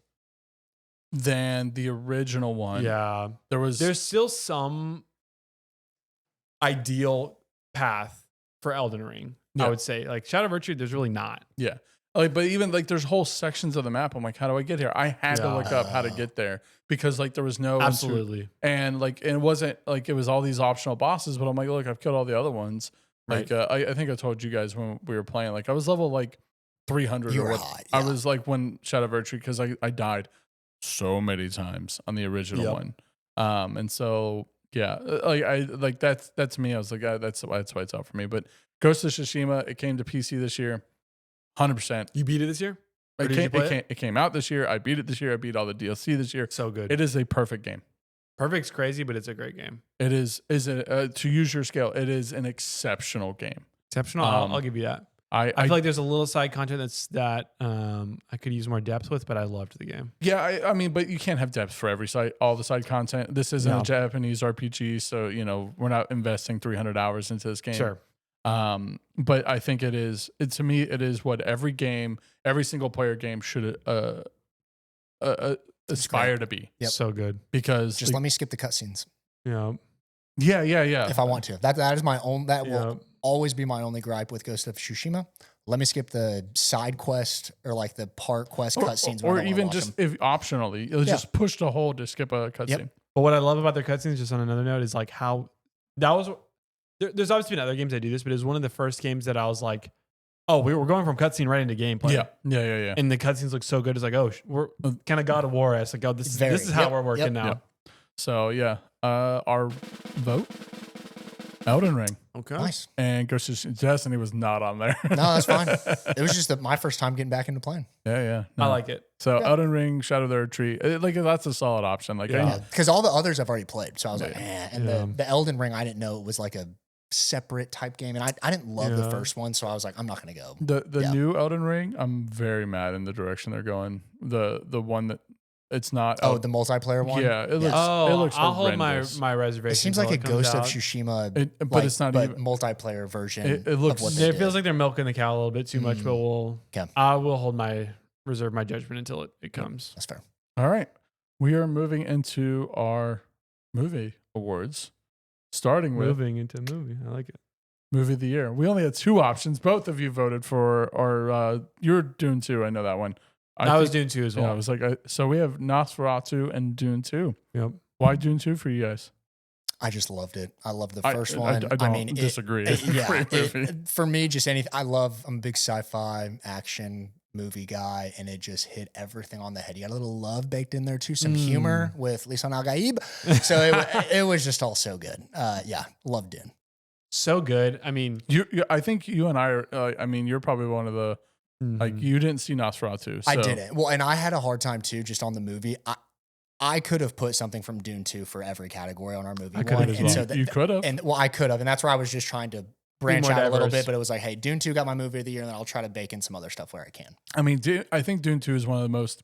than the original one. Yeah. There's still some ideal path for Elden Ring. Yeah. I would say like Shadow of Erdtree, there's really not. Yeah. Like, but even like there's whole sections of the map. I'm like, how do I get here? I had to look up how to get there because like there was no Absolutely. and like and it wasn't like it was all these optional bosses. But I'm like, look, I've killed all the other ones. Right. Like I think I told you guys when we were playing. Like I was level like 300 You or were what. hot, I yeah. was like when Shadow of Erdtree because I died so many times on the original one. And so yeah, like that's me. I was like, that's why it's out for me. But Ghost of Tsushima, it came to PC this year. 100%. You beat it this year? Or did you play it? It came out this year. I beat it this year. I beat all the DLC this year. So good. It is a perfect game. Perfect's crazy, but it's a great game. It is to use your scale, it is an exceptional game. Exceptional. I'll give you that. I feel like there's a little side content that I could use more depth with, but I loved the game. Yeah, I mean, but you can't have depth for every side, all the side content. This isn't a Japanese RPG, so we're not investing 300 hours into this game. Sure. But I think to me, it is what every single player game should aspire to be. Yep. So good. Because Just let me skip the cutscenes Yeah. Yeah. if I want to. That is my own. That will always be my only gripe with Ghost of Tsushima. Let me skip the side quest or like the part quest cutscenes. Or even just if optionally, just push the hold to skip a cutscene. Yep. But what I love about their cutscenes, just on another note, is like how that was. There's obviously been other games that do this, but it was one of the first games that I was like, oh, we were going from cutscene right into gameplay. Yeah. And the cutscenes look so good. It's like, oh, we're kind of God of War. It's like, oh, this is how we're working now. Yep. So yeah, our vote, Elden Ring. Okay. Nice. And Ghost of Destiny was not on there. No, that's fine. It was just my first time getting back into playing. Yeah. I like it. So Elden Ring, Shadow of the Erdtree, like that's a solid option. Like, Because all the others I've already played, so I was like, And the Elden Ring, I didn't know it was like a separate type game, and I didn't love the first one, so I was like, I'm not gonna go. The new Elden Ring, I'm very mad in the direction they're going. The one that it's not. Oh, the multiplayer one. Yeah, it looks. I'll hold horrendous. my reservation. It seems like a Ghost of Tsushima, but it's not even multiplayer version. It looks. Of what they It did. feels like they're milking the cow a little bit too much, but I will reserve my judgment until it comes. That's fair. All right, we are moving into our movie awards, starting with Moving into movie. I like it. Movie of the Year. We only had two options. Both of you voted for our. You're Dune 2. I know that one. I was Dune 2 as well. Yeah, I was like, so we have Nosferatu and Dune 2. Yep. Why Dune 2 for you guys? I just loved it. I loved the first one. I don't disagree. For me, just anything. I'm a big sci-fi action movie guy, and it just hit everything on the head. You got a little love baked in there too, some humor with Lisan Al-Gaib. So it was just all so good. Loved Dune. So good. I mean, I think you and I are. You're probably one of the like you didn't see Nosferatu. So. I didn't. Well, and I had a hard time too, just on the movie. I could have put something from Dune 2 for every category on our movie. I could have as well. So you could have. And I could have, and that's where I was just trying to branch more out a little diverse. bit, but it was like, hey, Dune 2 got my movie of the year, and then I'll try to bake in some other stuff where I can. I mean, I think Dune 2 is one of the most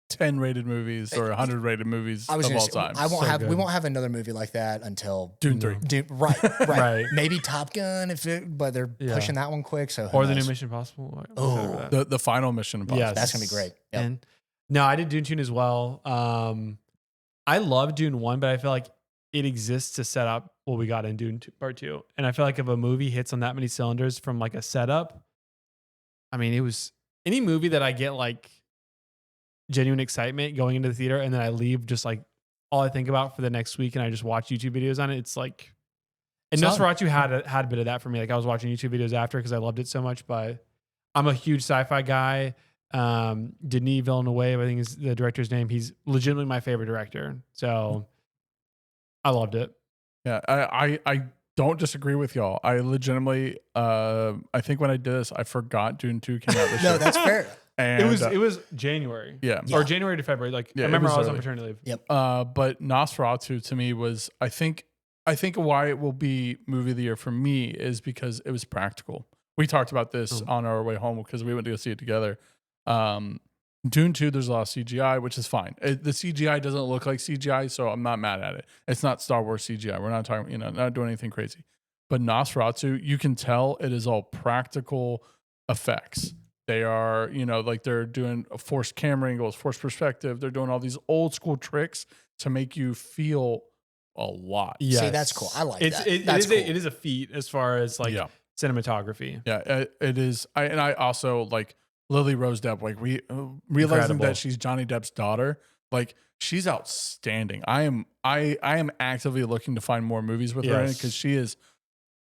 10 rated movies or 100 rated movies of all time. We won't have another movie like that until Dune 3. Right. Maybe Top Gun, but they're pushing that one quick. So or the new Mission Impossible. The final Mission Impossible. Yes. That's gonna be great. Yep. And no, I did Dune 2 as well. I love Dune 1, but I feel like it exists to set up what we got in Dune 2, Part 2. And I feel like if a movie hits on that many cylinders from like a setup, I mean, it was any movie that I get like genuine excitement going into the theater and then I leave just like all I think about for the next week and I just watch YouTube videos on it. It's like, and Nosferatu had a bit of that for me. Like I was watching YouTube videos after because I loved it so much, but I'm a huge sci-fi guy. Denis Villeneuve, I think is the director's name. He's legitimately my favorite director. So I loved it. Yeah, I don't disagree with y'all. I legitimately, I think when I did this, I forgot Dune 2 came out this year. No, that's fair. And it was January. Yeah. Or January to February. Like I remember I was on paternity leave. Yep. But Nosferatu to me was, I think why it will be movie of the year for me is because it was practical. We talked about this on our way home because we went to go see it together. Dune 2, there's a lot of CGI, which is fine. The CGI doesn't look like CGI, so I'm not mad at it. It's not Star Wars CGI. We're not talking, not doing anything crazy. But Nosferatu, you can tell it is all practical effects. They are, like they're doing forced camera angles, forced perspective. They're doing all these old school tricks to make you feel a lot. Yes. See, that's cool. I like that. It is a feat as far as like cinematography. Yeah, it is. I also like Lily Rose Depp, like realizing that she's Johnny Depp's daughter, like she's outstanding. I am actively looking to find more movies with her in because she is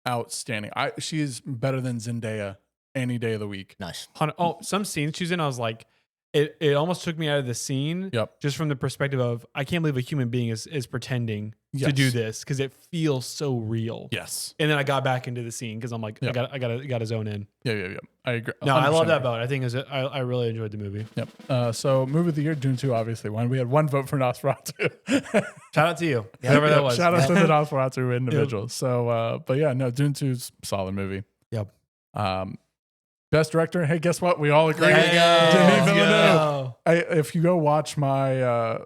outstanding. She is better than Zendaya any day of the week. Nice. Some scenes she's in, I was like, it almost took me out of the scene. Yep. Just from the perspective of I can't believe a human being is pretending to do this because it feels so real. Yes. And then I got back into the scene because I'm like, I got to zone in. Yeah. I agree. No, I love that vote. I think I really enjoyed the movie. Yep. So movie of the year, Dune 2, obviously won. We had one vote for Nosferatu. Shout out to you. Whatever that was. Shout out to the Nosferatu individuals. So, but yeah, no, Dune 2's a solid movie. Yep. Best director. Hey, guess what? We all agree. Denis Villeneuve. If you go watch my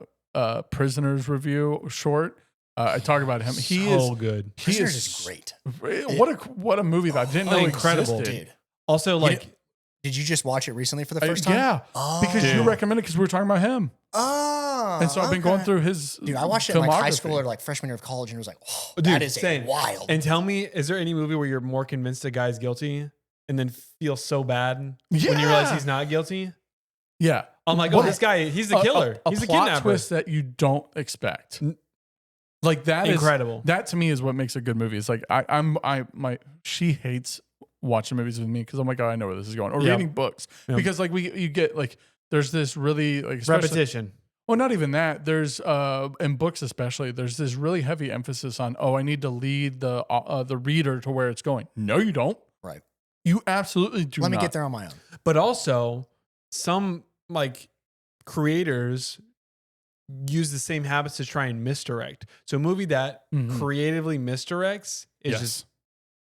Prisoners review short, I talk about him. He is good. Prisoners is great. What a movie that I didn't know incredible, existed. Dude. Also, like, did you just watch it recently for the first time? Yeah, because you recommended because we were talking about him. Oh, and so I've been going through his. Dude, I watched it in like high school or like freshman year of college, and it was like, oh, dude, that is wild. And tell me, is there any movie where you're more convinced a guy's guilty and then feel so bad when you realize he's not guilty? Yeah, I'm like, this guy, he's the killer. He's the plot kidnapper. Twist that you don't expect. Like that is incredible. That to me is what makes a good movie. It's like she hates watching movies with me because I'm like, oh, I know where this is going, or reading books because like you get like there's this really like repetition. Well, not even that. There's in books especially, there's this really heavy emphasis on I need to lead the reader to where it's going. No, you don't. Right. You absolutely do. Let me get there on my own. But also, some like creators use the same habits to try and misdirect. So a movie that creatively misdirects is just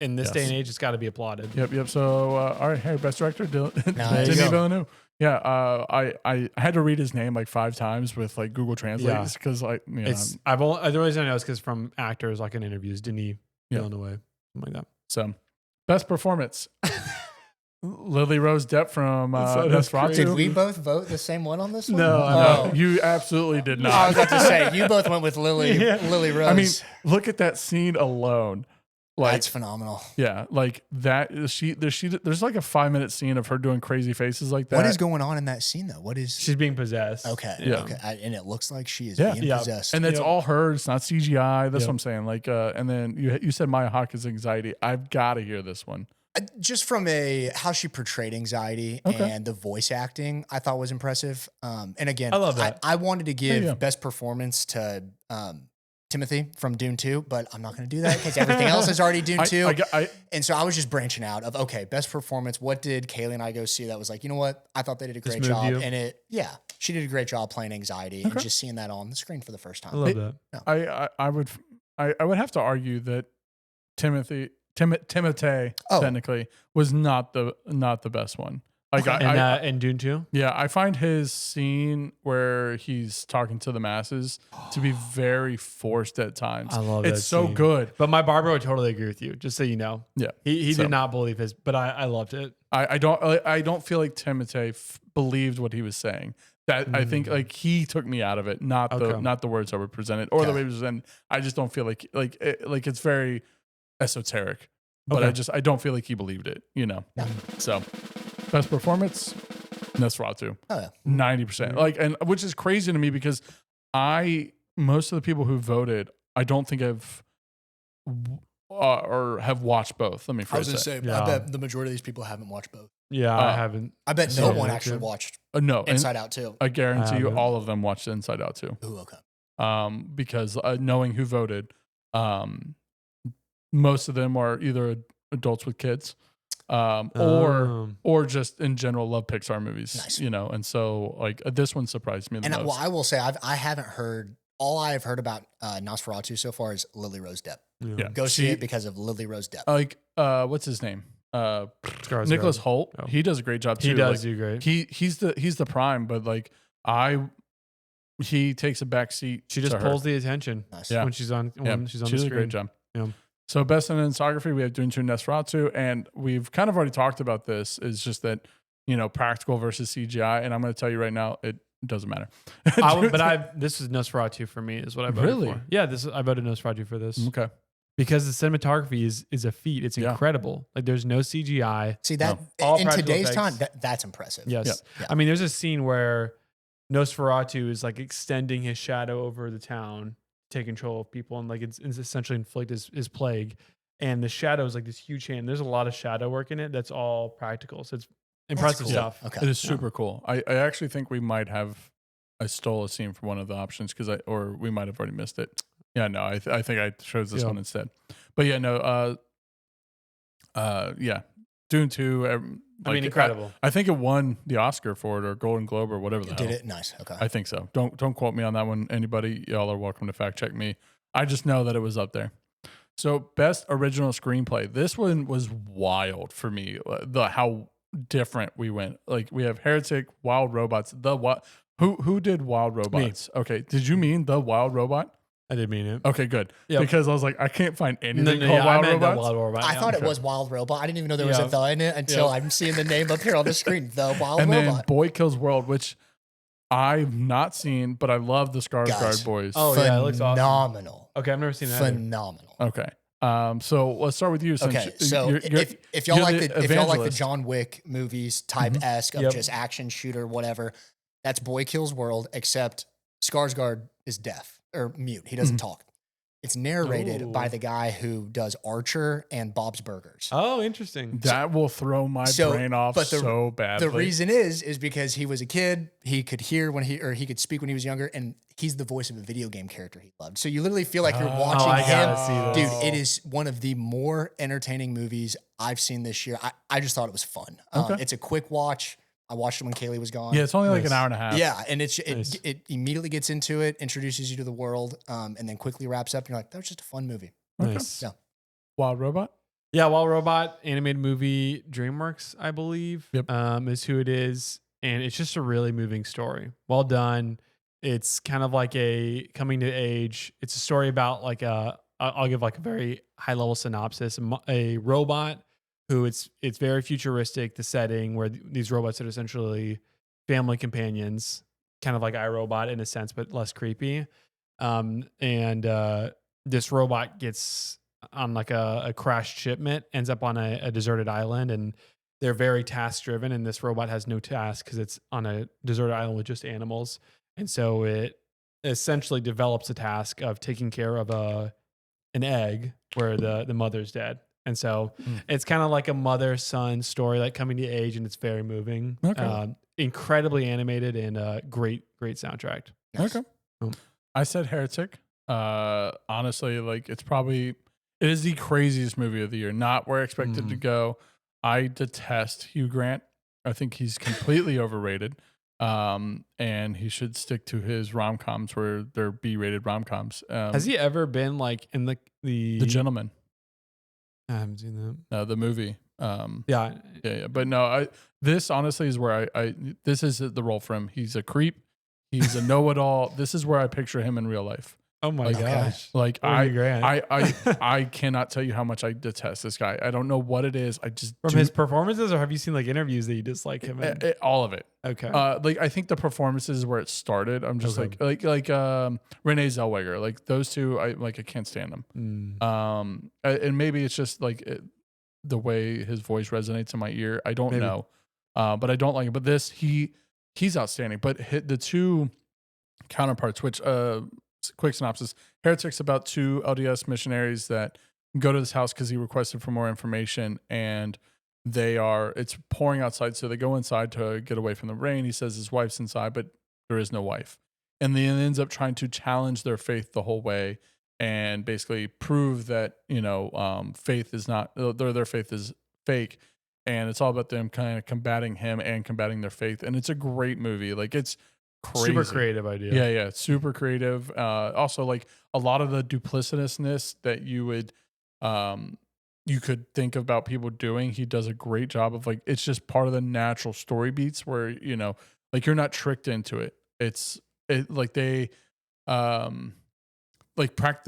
in this day and age, it's got to be applauded. Yep. So all right, hey, best director, Denis Villeneuve. Yeah, I had to read his name like 5 times with like Google Translate because like the reason I know is because from actors like in interviews, Denis Villeneuve, something like that. So best performance. Lily Rose Depp from Nosferatu. Did we both vote the same one on this one? No, you absolutely did not. I was about to say, you both went with Lily Rose. I mean, look at that scene alone. Like, that's phenomenal. Yeah, like that. There's like a 5-minute scene of her doing crazy faces like that. What is going on in that scene though? She's being possessed. Okay. Yeah. Okay. And it looks like she is being possessed. And it's all her. It's not CGI. That's what I'm saying. Like, and then you said Maya Hawke's anxiety. I've got to hear this one. Just from how she portrayed anxiety and the voice acting, I thought was impressive. And again, I love that. I wanted to give best performance to Timothy from Dune 2, but I'm not going to do that because everything else is already Dune 2. And so I was just branching out of, okay, best performance. What did Kaylee and I go see that was like, you know what? I thought they did a great job. And she did a great job playing anxiety and just seeing that on the screen for the first time. I love that. I would have to argue that Timothy Timothée technically was not the best one. Like and Dune 2? Yeah, I find his scene where he's talking to the masses to be very forced at times. I love it's that so scene. good. But my barber would totally agree with you, just so you know. Yeah. He did not believe his, but I loved it. I don't feel like Timothée believed what he was saying. That I think like he took me out of it, not the words that were presented or the way it was presented. I just don't feel like it's very esoteric. But I don't feel like he believed it, you know. Yeah. So best performance, Nosferatu. Oh, yeah. 90%. Like, and which is crazy to me because most of the people who voted, I don't think or have watched both. Let me phrase that. I was going to say, I bet the majority of these people haven't watched both. Yeah, I haven't. I bet no one actually watched no, Inside Out 2. I guarantee you all of them watched Inside Out 2. Ooh, okay. Because knowing who voted, most of them are either adults with kids, or just in general love Pixar movies. Nice. You know, and so like this one surprised me the most. Well, I will say I haven't heard. All I have heard about Nosferatu so far is Lily Rose Depp. Yeah. Go see it because of Lily Rose Depp. Like what's his name? Nicholas Hoult. Oh. He does a great job too. He does do great. He's the prime, but like he takes a back seat. She just pulls the attention. Nice. Yeah. When she's on She the does screen. a great job. Yeah. So best cinematography, we have Dune 2 Nosferatu, and we've kind of already talked about this. Is just that, you know, practical versus CGI, and I'm going to tell you right now, it doesn't matter. This is Nosferatu for me, is what I voted for. Yeah, I voted Nosferatu for this. Okay. Because the cinematography is a feat. It's incredible. Like there's no CGI. See that in today's time, that's impressive. Yes. Yeah. I mean, there's a scene where Nosferatu is like extending his shadow over the town, take control of people, and like it's essentially inflict his plague. And the shadow is like this huge hand. There's a lot of shadow work in it. That's all practical. So it's impressive stuff. Yeah. Okay. It is super cool. I actually think we might have. I stole a scene from one of the options or we might have already missed it. Yeah, no, I think I chose this one instead. But yeah, no, Dune 2. I mean, incredible. I think it won the Oscar for it or Golden Globe or whatever the hell. Did it? Nice. Okay. I think so. Don't quote me on that one. Anybody, y'all are welcome to fact check me. I just know that it was up there. So best original screenplay. This one was wild for me. How different we went. Like we have Heretic, Wild Robots. Who did Wild Robots? Me. Okay. Did you mean The Wild Robot? I did mean it. Okay, good. Yep. Because I was like, I can't find anything called Wild Robots. I thought it was Wild Robot. I didn't even know there was a the in it until I'm seeing the name up here on the screen. The Wild Robot. And then Boy Kills World, which I've not seen, but I love the Skarsgård boys. Oh, yeah, it looks awesome. Phenomenal. Okay, I've never seen that. Phenomenal. Okay. So let's start with you. Okay, so if y'all like the John Wick movies type esque of just action shooter, whatever, that's Boy Kills World, except Skarsgård is deaf or mute. He doesn't talk. It's narrated by the guy who does Archer and Bob's Burgers. Oh, interesting. That will throw my brain off so badly. The reason is because he was a kid. He could hear he could speak when he was younger, and he's the voice of a video game character he loved. So you literally feel like you're watching him. Dude, it is one of the more entertaining movies I've seen this year. I just thought it was fun. It's a quick watch. I watched it when Kaylee was gone. Yeah, it's only like an hour and a half. Yeah, and it immediately gets into it, introduces you to the world, and then quickly wraps up. And you're like, that was just a fun movie. Nice. Yeah. Wild Robot? Yeah, Wild Robot, animated movie, DreamWorks, I believe, is who it is. And it's just a really moving story. Well done. It's kind of like a coming to age. It's a story about like I'll give like a very high level synopsis. A robot who it's very futuristic, the setting where these robots are essentially family companions, kind of like iRobot in a sense, but less creepy. This robot gets on like a crashed shipment, ends up on a deserted island, and they're very task driven. And this robot has no task because it's on a deserted island with just animals. And so it essentially develops a task of taking care of an egg where the mother's dead. And so it's kind of like a mother-son story, like coming to age, and it's very moving. Okay. Incredibly animated and great soundtrack. Nice. Okay. I said Heretic. Honestly, like it is the craziest movie of the year. Not where I expected to go. I detest Hugh Grant. I think he's completely overrated. And he should stick to his rom-coms where they're B-rated rom-coms. Has he ever been like in the Gentleman? I haven't seen that. The movie. Yeah. But no, this honestly is where this is the role for him. He's a creep. He's a know-it-all. This is where I picture him in real life. Oh my gosh. Like Grant. I cannot tell you how much I detest this guy. I don't know what it is. I just From his performances, or have you seen like interviews that you dislike him in? all of it. Okay. Like I think the performances is where it started. I'm just like Renee Zellweger. Like those two, I can't stand them. And maybe it's just like the way his voice resonates in my ear. I don't know. But I don't like it. But he's outstanding. But the two counterparts, which quick synopsis: Heretic's about two LDS missionaries that go to this house because he requested for more information, and it's pouring outside, so they go inside to get away from the rain. He says his wife's inside, but there is no wife, and then ends up trying to challenge their faith the whole way and basically prove that faith is not their faith is fake, and it's all about them kind of combating him and combating their faith. And it's a great movie. Like it's crazy. Super creative idea. Yeah, super creative. Also, like a lot of the duplicitousness that you could think about people doing, he does a great job of. Like it's just part of the natural story beats where like you're not tricked into it. The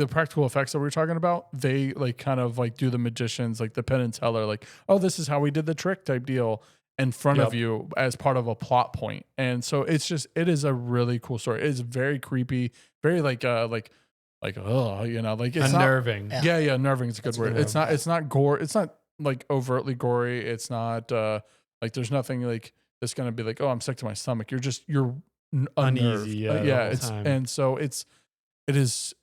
practical effects that we were talking about, they like kind of like do the magicians, like the Penn and Teller, like, oh, this is how we did the trick type deal in front of you as part of a plot point. And so it is a really cool story. It is very creepy, very like it's unnerving. Unnerving is a good word. It's not gore. It's not like overtly gory. It's not like there's nothing like that's going to be like, oh, I'm sick to my stomach. You're uneasy. And so it was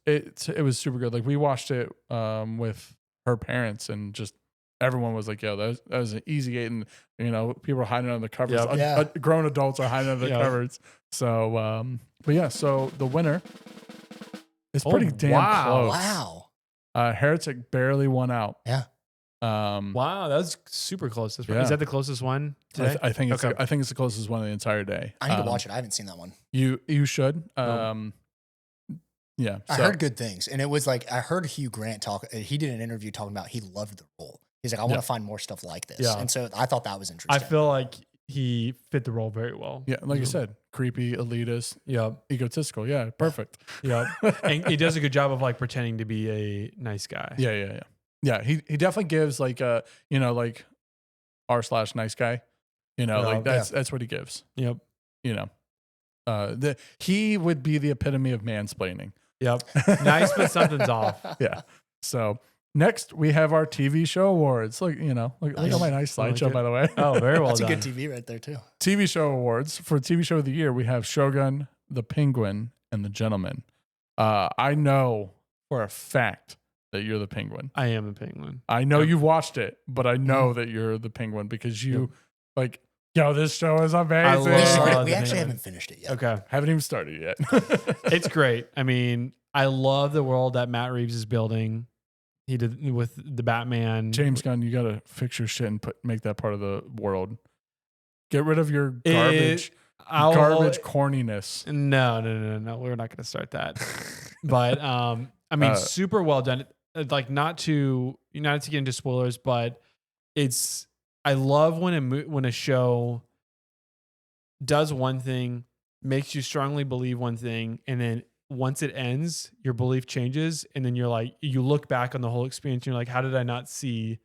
super good. Like we watched it with her parents, and just everyone was like, "Yo, that was an easy 8." And people are hiding under the covers. Grown adults are hiding under the covers. So, but yeah. So the winner is pretty damn close. Wow. Heretic barely won out. Yeah. Wow, that was super close. Is that the closest one today? I think it's the closest one of the entire day. I need to watch it. I haven't seen that one. You should. Yeah, I heard good things, and it was like I heard Hugh Grant talk. He did an interview talking about he loved the role. He's like, I want to find more stuff like this, and so I thought that was interesting. I feel like he fit the role very well. Yeah, like you said, creepy, elitist, egotistical. Yeah, perfect. Yeah, and he does a good job of like pretending to be a nice guy. Yeah. He definitely gives like like r/nice guy. That's what he gives. Yep. He would be the epitome of mansplaining. Yep. Nice, but something's off. Yeah. So next we have our TV show awards. Look at my nice slideshow, by the way. Oh, very well done. That's a good TV right there too. TV show awards for TV show of the year. We have Shogun, The Penguin, and The Gentleman. I know for a fact that you're the Penguin. I am the Penguin. I know you've watched it, but I know that you're the Penguin because you this show is amazing. We actually haven't finished it yet. Okay. Haven't even started yet. It's great. I mean, I love the world that Matt Reeves is building. He did with the Batman. James Gunn, you got to fix your shit and make that part of the world. Get rid of your garbage corniness. No. We're not going to start that. But I mean, super well done. Like not to get into spoilers, but I love when a show does one thing, makes you strongly believe one thing, and then once it ends, your belief changes, and then you're like, you look back on the whole experience, and you're like, how did I not see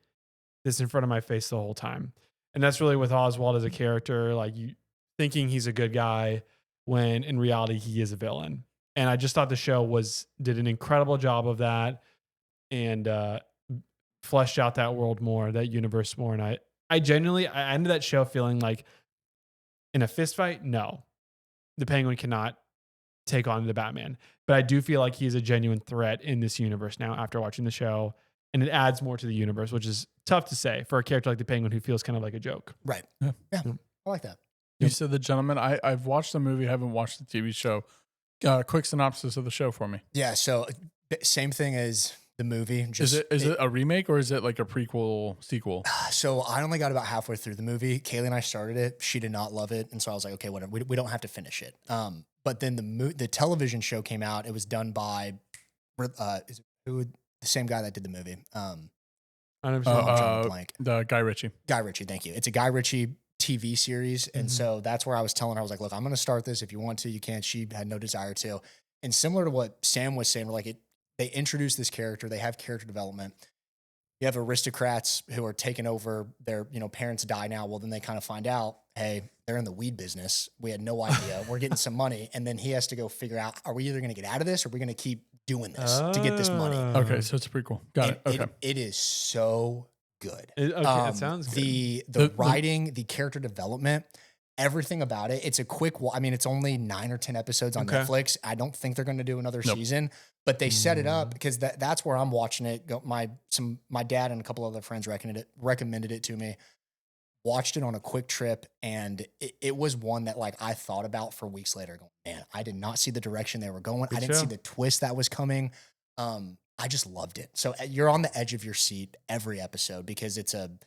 this in front of my face the whole time? And that's really with Oswald as a character, like you thinking he's a good guy when in reality he is a villain. And I just thought the show did an incredible job of that, and fleshed out that world more, that universe more. And I genuinely ended that show feeling like in a fist fight, no, the Penguin cannot take on the Batman. But I do feel like he's a genuine threat in this universe now after watching the show. And it adds more to the universe, which is tough to say for a character like the Penguin who feels kind of like a joke. Right. Yeah. I like that. You said The Gentleman. I've watched the movie, haven't watched the TV show. Quick synopsis of the show for me. Yeah, so same thing as the movie. Is it a remake or is it like a prequel sequel? So I only got about halfway through the movie. Kaylee and I started it. She did not love it, and so I was like, okay, whatever. We don't have to finish it. But then the television show came out. It was done by the same guy that did the movie. I'm drawing a blank. The Guy Ritchie. Guy Ritchie, thank you. It's a Guy Ritchie TV series. And so that's where I was telling her, I was like, look, I'm going to start this. If you want to, you can. She had no desire to. And similar to what Sam was saying, like they introduce this character, they have character development. You have aristocrats who are taking over their, parents die now. Well, then they kind of find out, hey, they're in the weed business. We had no idea. We're getting some money. And then he has to go figure out, are we either going to get out of this or are we going to keep doing this to get this money? Okay, so it's a prequel. Got it. Okay. It is so good. It sounds good. The writing, the character development, everything about it. It's a quick, it's only 9 or 10 episodes on Netflix. I don't think they're going to do another season, but they set it up because that's where I'm watching it. My dad and a couple other friends recommended it to me. Watched it on a quick trip, and it was one that like I thought about for weeks later. Going, man, I did not see the direction they were going. I didn't see the twist that was coming. I just loved it. So you're on the edge of your seat every episode because it's an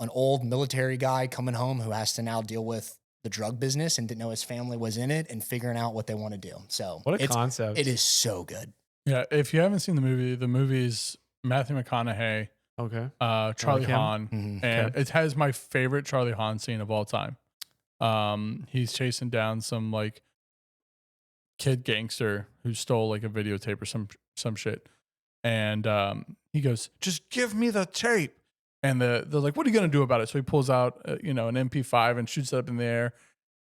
old military guy coming home who has to now deal with the drug business and didn't know his family was in it and figuring out what they want to do. So what a concept. It is so good. Yeah. If you haven't seen the movie's Matthew McConaughey, Charlie Hahn, and it has my favorite Charlie Hahn scene of all time. He's chasing down some like kid gangster who stole like a videotape or some shit, and he goes, "Just give me the tape." And they're like, "What are you gonna do about it?" So he pulls out an MP5 and shoots it up in the air,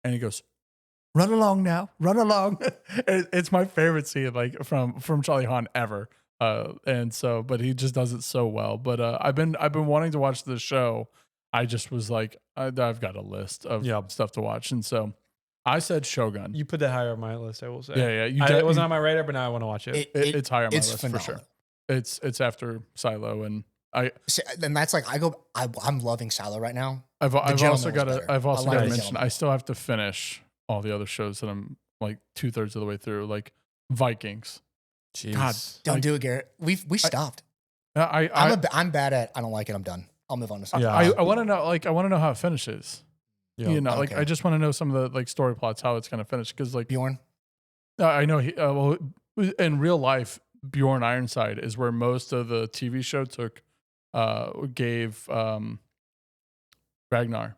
and he goes, "Run along now, run along." It's my favorite scene like from Charlie Hahn ever. But he just does it so well. But I've been wanting to watch the show. I just was like, I've got a list of stuff to watch, and so I said Shogun. You put that higher on my list, I will say. Yeah. It wasn't on my radar, but now I want to watch it. It's higher on my list phenomenal. for sure. It's after Silo, and then that's like I'm loving Silo right now. I've also got to mention Gentleman. I still have to finish all the other shows that I'm like 2/3 of the way through, like Vikings. Jeez. God, don't do it, Garrett. We stopped. I'm bad at. I don't like it. I'm done. I'll move on to something. Yeah. I want to know. Like, I want to know how it finishes. Yeah. Like I just want to know some of the like story plots, how it's gonna finish. Because like Bjorn. I know he. Well, in real life, Bjorn Ironside is where most of the TV show gave Ragnar.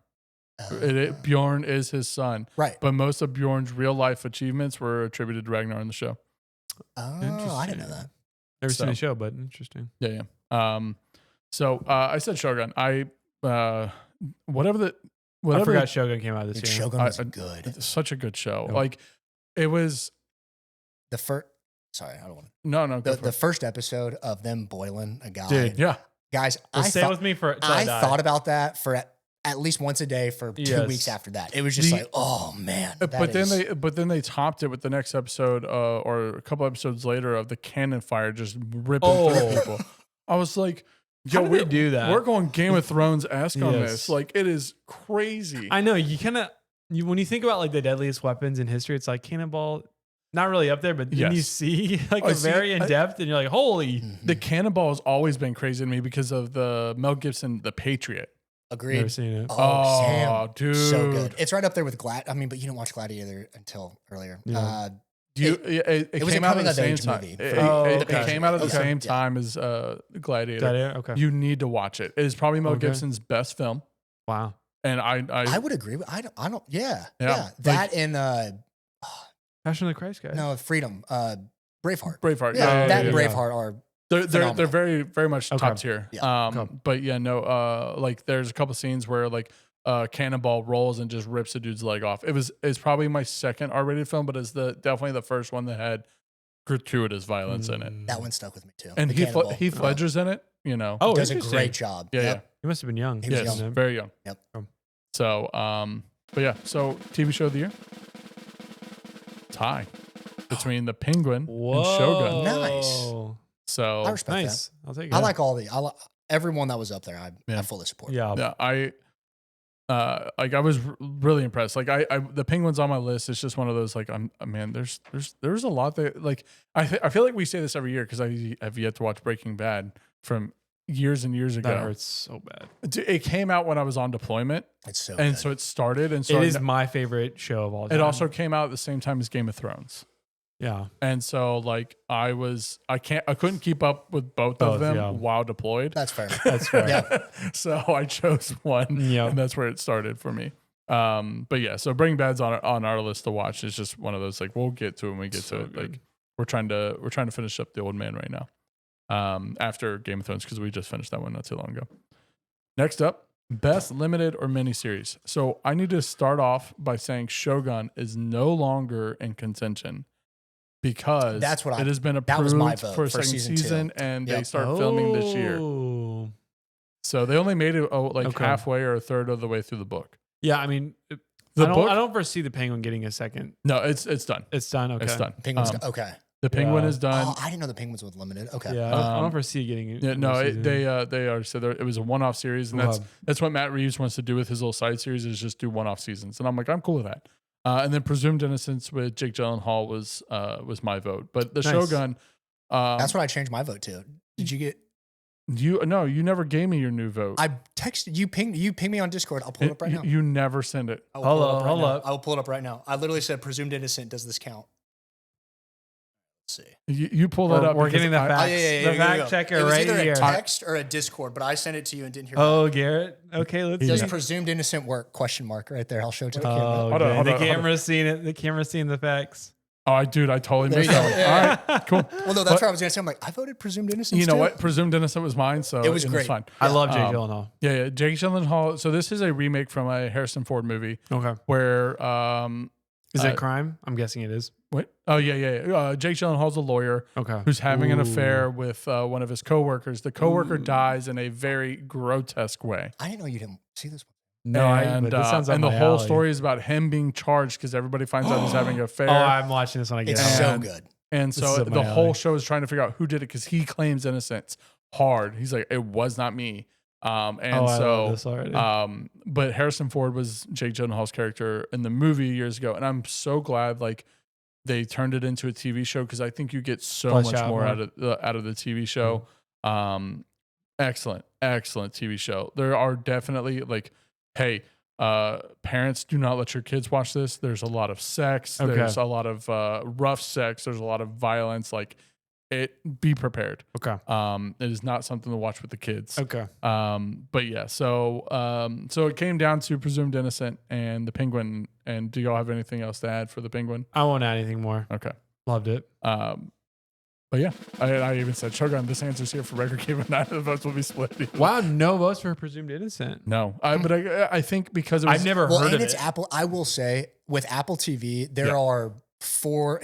Bjorn is his son, right? But most of Bjorn's real life achievements were attributed to Ragnar in the show. Oh, I didn't know that. Never seen the show, but interesting. Yeah. So I said Shogun. I forgot Shogun came out this year. Shogun was good. It's such a good show. Yep. Like it was the first. Sorry, I don't want to. No. The first episode of them boiling a guy. Dude, yeah. Guys, stay with me for. I thought about that for at least once a day for 2 weeks after that. It was just like, oh man. But then they topped it with the next episode, or a couple episodes later, of the cannon fire just ripping through people. I was like, yo, we do that. We're going Game of Thrones-esque on this. Like it is crazy. I know you kind of when you think about like the deadliest weapons in history, it's like cannonball. Not really up there, but then you see like very in depth, and you're like, holy. Mm-hmm. The cannonball has always been crazy to me because of the Mel Gibson, The Patriot. Agreed. Never seen it. Oh, Sam, dude, so good. It's right up there with but you didn't watch Gladiator until earlier. Yeah. It was came a out at the same coming-of-age time. movie. It came out at the same time as Gladiator. Gladiator. Okay. You need to watch it. It is probably Mel Gibson's best film. Wow. And I would agree with. I don't. Yeah. Like, That and Passion of the Christ, guys. no, Freedom. Braveheart. Yeah, that and Braveheart are. They're very, very much top tier. Yeah. But yeah, no, like there's a couple scenes where like cannonball rolls and just rips a dude's leg off. It's probably my second R-rated film, but it's definitely the first one that had gratuitous violence in it. That one stuck with me too. And Heath Ledger's in it, he does a great job. Yeah. He must have been young. He was young. Very young. Yep. So, but yeah, so TV show of the year. Tie between The Penguin and Shogun. Nice. So I respect that. I'll take it. I like everyone that was up there. I fully support. Yeah. I was really impressed. Like the Penguin's on my list. It's just one of those like there's a lot that like I feel like we say this every year because I have yet to watch Breaking Bad from years and years ago. That hurts so bad. It came out when I was on deployment. It's so and good. so it started, and so it is my favorite show of all time. It also came out at the same time as Game of Thrones. Yeah. And so like I couldn't keep up with both of them while deployed. That's fair. That's fair. Yeah. So I chose one, and that's where it started for me. But yeah, so Breaking Bad's on our list to watch. It's just one of those like we'll get to it when we get to it. Good. Like we're trying to finish up The Old Man right now. After Game of Thrones, because we just finished that one not too long ago. Next up, best limited or miniseries. So I need to start off by saying Shogun is no longer in contention because it has been approved for a second season and they start filming this year. So they only made it halfway or a third of the way through the book. Yeah, I mean, I don't foresee the Penguin getting a second. No, it's done. It's done. Okay, it's done. Penguin's okay. The Penguin is done. Oh, I didn't know the Penguins was limited. Okay. Yeah, I don't foresee getting it. Yeah, no, they already said it was a one-off series, and that's what Matt Reeves wants to do with his little side series is just do one-off seasons, and I'm like, I'm cool with that. And then Presumed Innocence with Jake Gyllenhaal was my vote, but the Shogun. That's what I changed my vote to. Did you get? You never gave me your new vote. I texted you. Ping me on Discord. I'll pull it up right now. You never send it. Hold up. I will pull it up right now. I literally said Presumed Innocent. Does this count? See. You pull that up. We're getting the facts. The fact checker it was right either here. a text or a Discord, but I sent it to you and didn't hear. Oh, Garrett. Okay, let's. Does Presumed Innocent work? Question mark right there. I'll show it to the camera. Hold on, the camera's seeing it. The camera's seeing the facts. Oh, I totally missed that one. All right, cool. Well, no, that's what I was going to say. I'm like, I voted Presumed Innocent. You know what? Presumed Innocent was mine, so it was great. Fine. I love Jake Gyllenhaal. Yeah, Jake Gyllenhaal. So this is a remake from a Harrison Ford movie. Okay. Where is it crime? I'm guessing it is. What? Oh yeah. Jake Gyllenhaal's a lawyer. Okay. Who's having an affair with one of his coworkers. The coworker dies in a very grotesque way. I didn't know you didn't see this one. No, and the whole story is about him being charged because everybody finds out he's having an affair. Oh, I'm watching this when I get It's so good. And so the whole show is trying to figure out who did it because he claims innocence hard. He's like, it was not me. But Harrison Ford was Jake Gyllenhaal's character in the movie years ago, and I'm so glad like they turned it into a TV show because I think you get so much more out of the TV show. Excellent TV show. There are definitely like, hey, parents, do not let your kids watch this. There's a lot of sex. Okay. There's a lot of rough sex. There's a lot of violence. Like, be prepared. Okay. It is not something to watch with the kids. Okay. But yeah, so it came down to Presumed Innocent and the Penguin. And do y'all have anything else to add for the Penguin? I won't add anything more. Okay. Loved it. But yeah, I even said, Shogun, this answer's here for record game and none of the votes will be split. Wow, no votes for Presumed Innocent. No, but I think because it was, I've never heard of it. Apple. I will say with Apple TV, there are four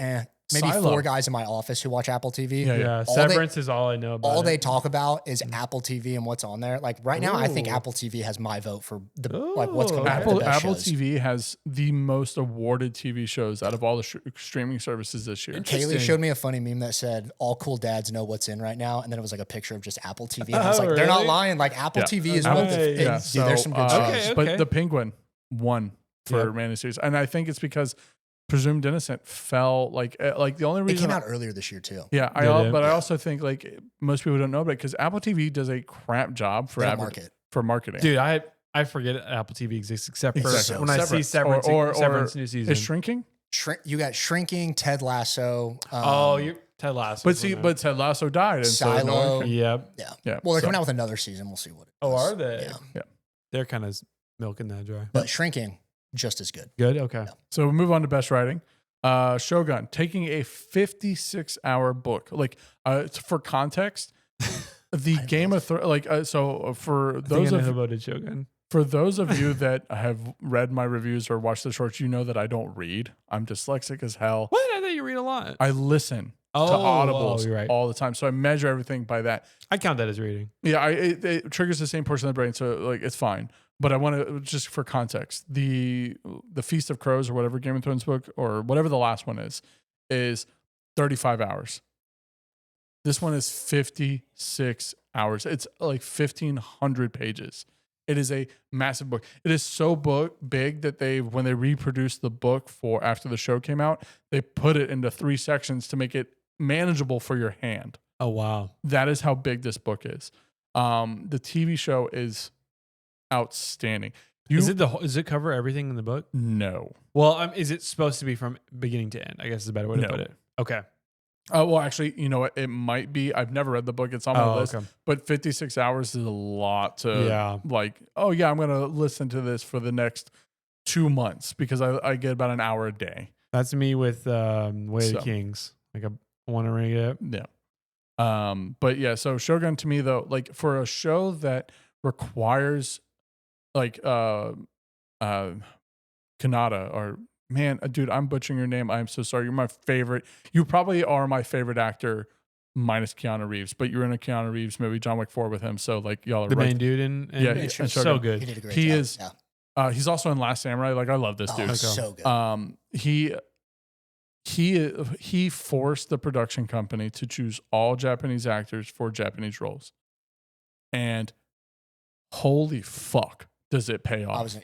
guys in my office who watch Apple TV. Yeah. Severance is all I know about. All they talk about is Apple TV and what's on there. Like right now, I think Apple TV has my vote for what's coming out of the best Apple shows. TV has the most awarded TV shows out of all the streaming services this year. Kaylee showed me a funny meme that said, all cool dads know what's in right now. And then it was like a picture of just Apple TV. And I was like, they're not lying. Like Apple TV is what there's some good shows. But the Penguin won for Miniseries. And I think it's because Presumed Innocent fell like the only reason it came out earlier this year too. Yeah, I also think like most people don't know about it because Apple TV does a crap job for marketing. Dude, I forget Apple TV exists except for when I see Severance new season. Is Shrinking? You got Shrinking, Ted Lasso. Ted Lasso. But Ted Lasso died. And Silo. Yeah. Well, they're coming out with another season. We'll see what it is. Oh, are they? Yeah. They're kind of milking that dry. But Shrinking, just as good. Good. Okay. Yeah. So we move on to best writing. Shogun, taking a 56-hour book. Like, for context, the Game of Thrones. For those of you that have read my reviews or watched the shorts, you know that I don't read. I'm dyslexic as hell. What? I thought you read a lot. I listen to audibles all the time, so I measure everything by that. I count that as reading. Yeah, it triggers the same portion of the brain, so like it's fine. But I want to, just for context, the Feast of Crows or whatever Game of Thrones book or whatever the last one is 35 hours. This one is 56 hours. It's like 1,500 pages. It is a massive book. It is so big that when they reproduced the book after the show came out, they put it into 3 sections to make it manageable for your hand. Oh, wow. That is how big this book is. The TV show is outstanding. Does it cover everything in the book? No. Well, is it supposed to be from beginning to end? I guess is a better way to put it. Okay. Oh, well, actually, you know what? It might be. I've never read the book. It's on my list. Okay. But 56 hours is a lot to Yeah. like, oh, yeah, I'm going to listen to this for the next 2 months because I get about an hour a day. That's me with Way of the So. Kings. Like I want to read it. Yeah. But yeah, so Shogun to me though, like for a show that requires like Kanata or man, dude, I'm butchering your name. I'm so sorry. You're my favorite. You probably are my favorite actor minus Keanu Reeves, but you're in a Keanu Reeves movie, John Wick 4 with him. So like y'all are The right. main dude in Yeah, it's Shogun. so good. He did a great He job. is Yeah. He's also in Last Samurai. Like I love this dude. Oh, so good. He forced the production company to choose all Japanese actors for Japanese roles. And holy fuck, does it pay off?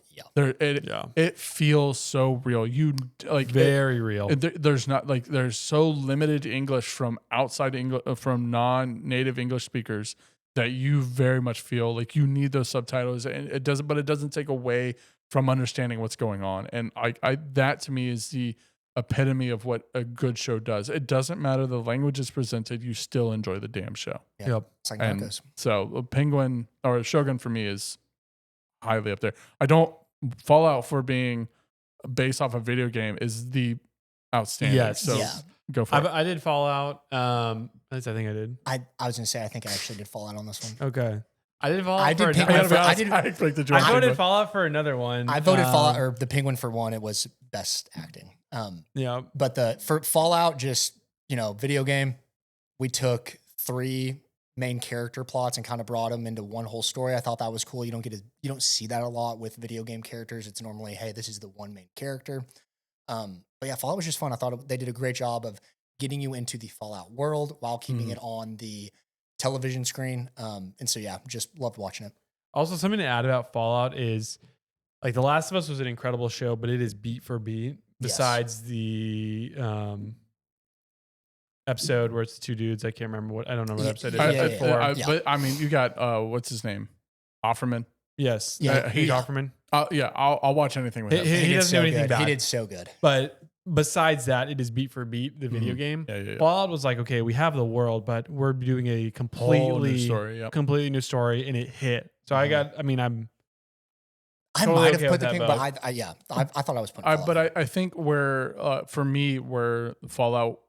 It feels so real. You like very real. There's not like there's so limited English from outside English from non-native English speakers that you very much feel like you need those subtitles, and it doesn't take away from understanding what's going on. And I that to me is the epitome of what a good show does. It doesn't matter the language is presented, you still enjoy the damn show. Yeah. Yep. It's like And Narcos. so Penguin or Shogun for me is highly up there. I don't Fallout for being based off a video game is the outstanding. Yes. So Yeah. go for it. I did Fallout. At least I think I did. I was gonna say I think I actually did Fallout on this one. Okay. I did Fallout. I for did another- Penguin. I expected you. I voted Fallout for another one. I voted Fallout or the Penguin for one. It was best acting. Yeah. But for Fallout, just video game, we took 3 main character plots and kind of brought them into one whole story. I thought that was cool. You don't see that a lot with video game characters. It's normally, hey, this is the one main character. But yeah, Fallout was just fun. I thought they did a great job of getting you into the Fallout world while keeping it on the television screen. And so yeah, just loved watching it. Also, something to add about Fallout is like The Last of Us was an incredible show, but it is beat for beat. Besides the episode where it's the 2 dudes, I can't remember I don't know what episode it is. Episode 4. But I mean, you got what's his name, Offerman. Yes, Yeah, Pete Offerman. Yeah, I'll watch anything with him. He did doesn't so do anything good. bad. He did so good. But besides that, it is beat for beat the video game. Yeah. Fallout was like, okay, we have the world, but we're doing a completely new story, and it hit. So I I totally might okay have put with the that ping, vote. but I thought I was putting Fallout. But I think for me, where Fallout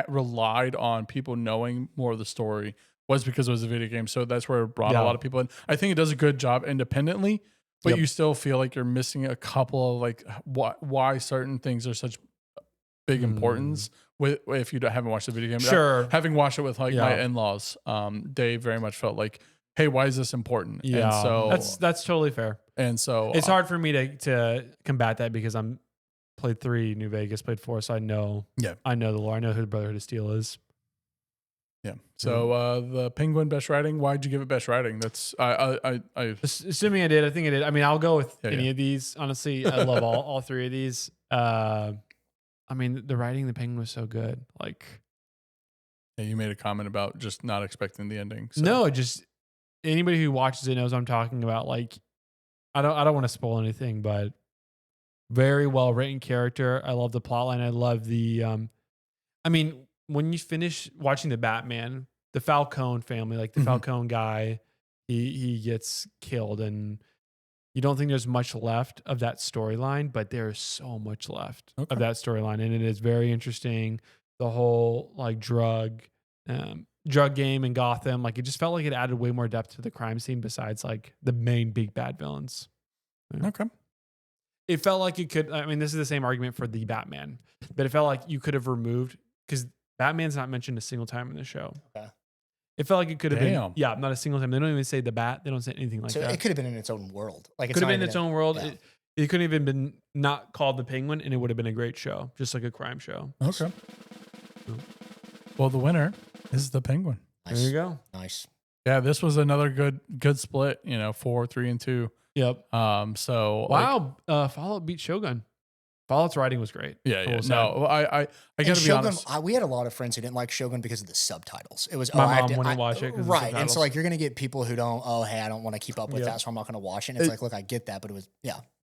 relied on people knowing more of the story was because it was a video game. So that's where it brought a lot of people in. I think it does a good job independently, but you still feel like you're missing a couple of like why certain things are such big importance if you haven't watched the video game. Sure. Having watched it with my in-laws, they very much felt like, hey, why is this important? Yeah. And so that's totally fair. And so it's hard for me to combat that because I'm played 3 New Vegas, played 4, so I know the lore. I know who the Brotherhood of Steel is. Yeah. So the Penguin best writing. Why'd you give it best writing? That's I assuming I did. I think I did. I mean, I'll go with any of these. Honestly, I love all 3 of these. I mean, the writing in the Penguin was so good. Like, you made a comment about just not expecting the ending. So. No, just anybody who watches it knows what I'm talking about. Like, I don't want to spoil anything, but very well written character. I love the plotline. I love the. I mean, when you finish watching the Batman, the Falcone family, like the Falcone guy, he gets killed, and you don't think there's much left of that storyline, but there's so much left of that storyline, and it is very interesting. The whole like drug game in Gotham, like it just felt like it added way more depth to the crime scene besides like the main big bad villains. Okay. It felt like you could, I mean, this is the same argument for the Batman, but it felt like you could have removed, because Batman's not mentioned a single time in the show. Okay. It felt like it could have been, not a single time. They don't even say the bat. They don't say anything like that. So it could have been in its own world. Like, it could have been in its own world. Yeah. It couldn't even been not called The Penguin, and it would have been a great show, just like a crime show. Okay. Well, the winner is The Penguin. Nice. There you go. Nice. Yeah, this was another good split. 4, 3, and 2. Yep. So wow, Fallout beat Shogun. Fallout's writing was great. Yeah, I will say. no, I And gotta be Shogun, honest. we had a lot of friends who didn't like Shogun because of the subtitles. It was My mom wouldn't watch it 'cause of the right, and subtitles. so like you're gonna get people who don't. Oh, hey, I don't want to keep up with Yep. that, so I'm not gonna watch it. And it's like, look, I get that, but it was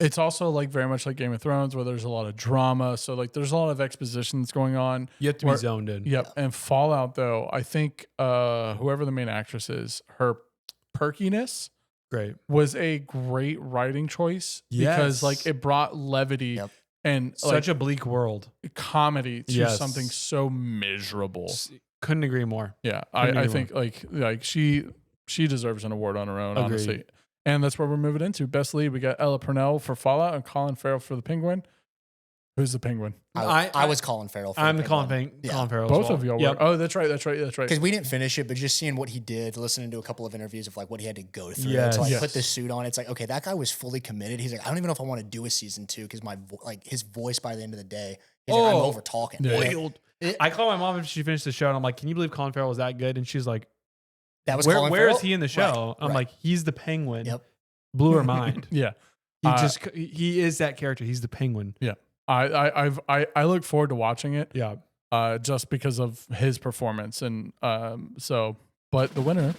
It's also like very much like Game of Thrones, where there's a lot of drama. So like there's a lot of exposition that's going on. You have to be zoned in. Yep. And Fallout, though, I think whoever the main actress is, her perkiness Great. was a great writing choice because like it brought levity Yep. and Such like a bleak world. comedy to Yes. something so miserable. Couldn't agree more. Yeah, Couldn't I agree think like she deserves an award on her own, Agreed. honestly. And that's where we're moving into. Best lead, we got Ella Purnell for Fallout and Colin Farrell for the Penguin. Who's the Penguin? I was Colin Farrell. I'm the Colin Farrell. Both of y'all Yep. were. Oh, that's right. Because we didn't finish it, but just seeing what he did, listening to a couple of interviews of like what he had to go through Yes. to like Yes. put this suit on. It's like, okay, that guy was fully committed. He's like, I don't even know if I want to do a season 2 because like his voice by the end of the day, he's like, I'm over talking. Yeah. Wild. I called my mom after she finished the show, and I'm like, "Can you believe Colin Farrell was that good?" And she's like, That was where Colin is Farrell? he in the show? I'm right. like, he's the Penguin. Yep. Blew her mind. Yeah. He is that character. He's the Penguin. Yeah. I look forward to watching it. Yeah. Just because of his performance. And but the winner,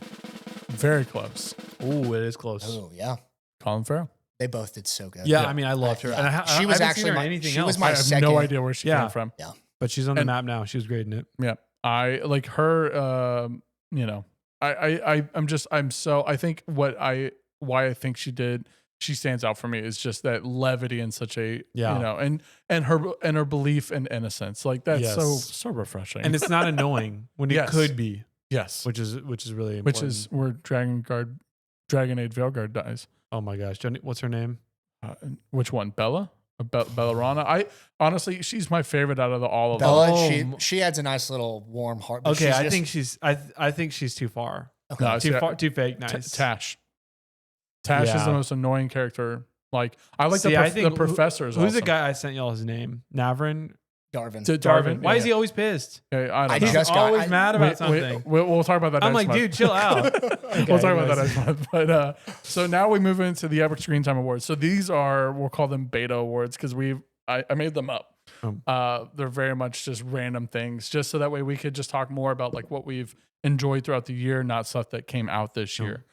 very close. Oh, it is close. Oh yeah, Colin Farrell. they both did so good. Yeah, I mean, I loved her. Yeah. And She was I haven't actually seen her my- in anything she else. was my I have second- no idea where she Yeah. came from. But she's on the And- map now. She was great in it. Yeah. I like her, you know, I think why I think she stands out for me is just that levity and such a, you know, and her belief and innocence. Like that's Yes. so refreshing. And it's not annoying when it Yes. could be, yes. which is really important. Which is where Dragonade Veilguard dies. oh my gosh, Jenny, what's her name? Which one? Bella? Bellarana? I honestly, she's my favorite out of all of them. Bella, Oh. she adds a nice little warm heart. But Okay, she's I just- think she's too far. Okay. No, Too far, too fake. Nice. Tash. Tash is Yeah. the most annoying character. Like I like See, the I think professor is Who's the awesome. guy I sent y'all his name? Navrin? Darvin. Darvin. Why yeah, is he always pissed? yeah, I I don't know. He's just got- always mad about something. We'll talk about that I'm next like, month. dude, chill out. We'll talk about that next month. But so now we move into the Epic Screen Time Awards. So these are, we'll call them beta awards because I made them up. They're very much just random things, just so that way we could just talk more about like what we've enjoyed throughout the year, not stuff that came out this year.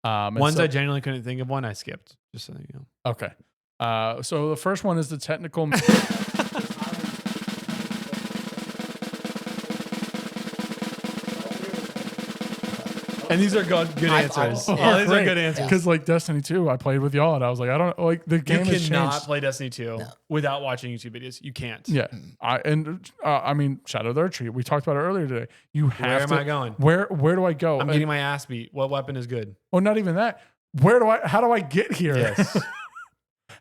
And Ones so- I genuinely couldn't think of. One I skipped. Just so you know. Okay. So the first one is the technical. And these are good answers. All these are good answers. Because like Destiny 2, I played with y'all and I was like, I don't like the You game has cannot changed. play Destiny 2 without watching YouTube videos. You can't. Yeah. I mean, Shadow of the Archery, we talked about it earlier today. You have Where am to. I going? Where do I go? I'm getting my ass beat. What weapon is good? Oh, not even that. How do I get here? Yes.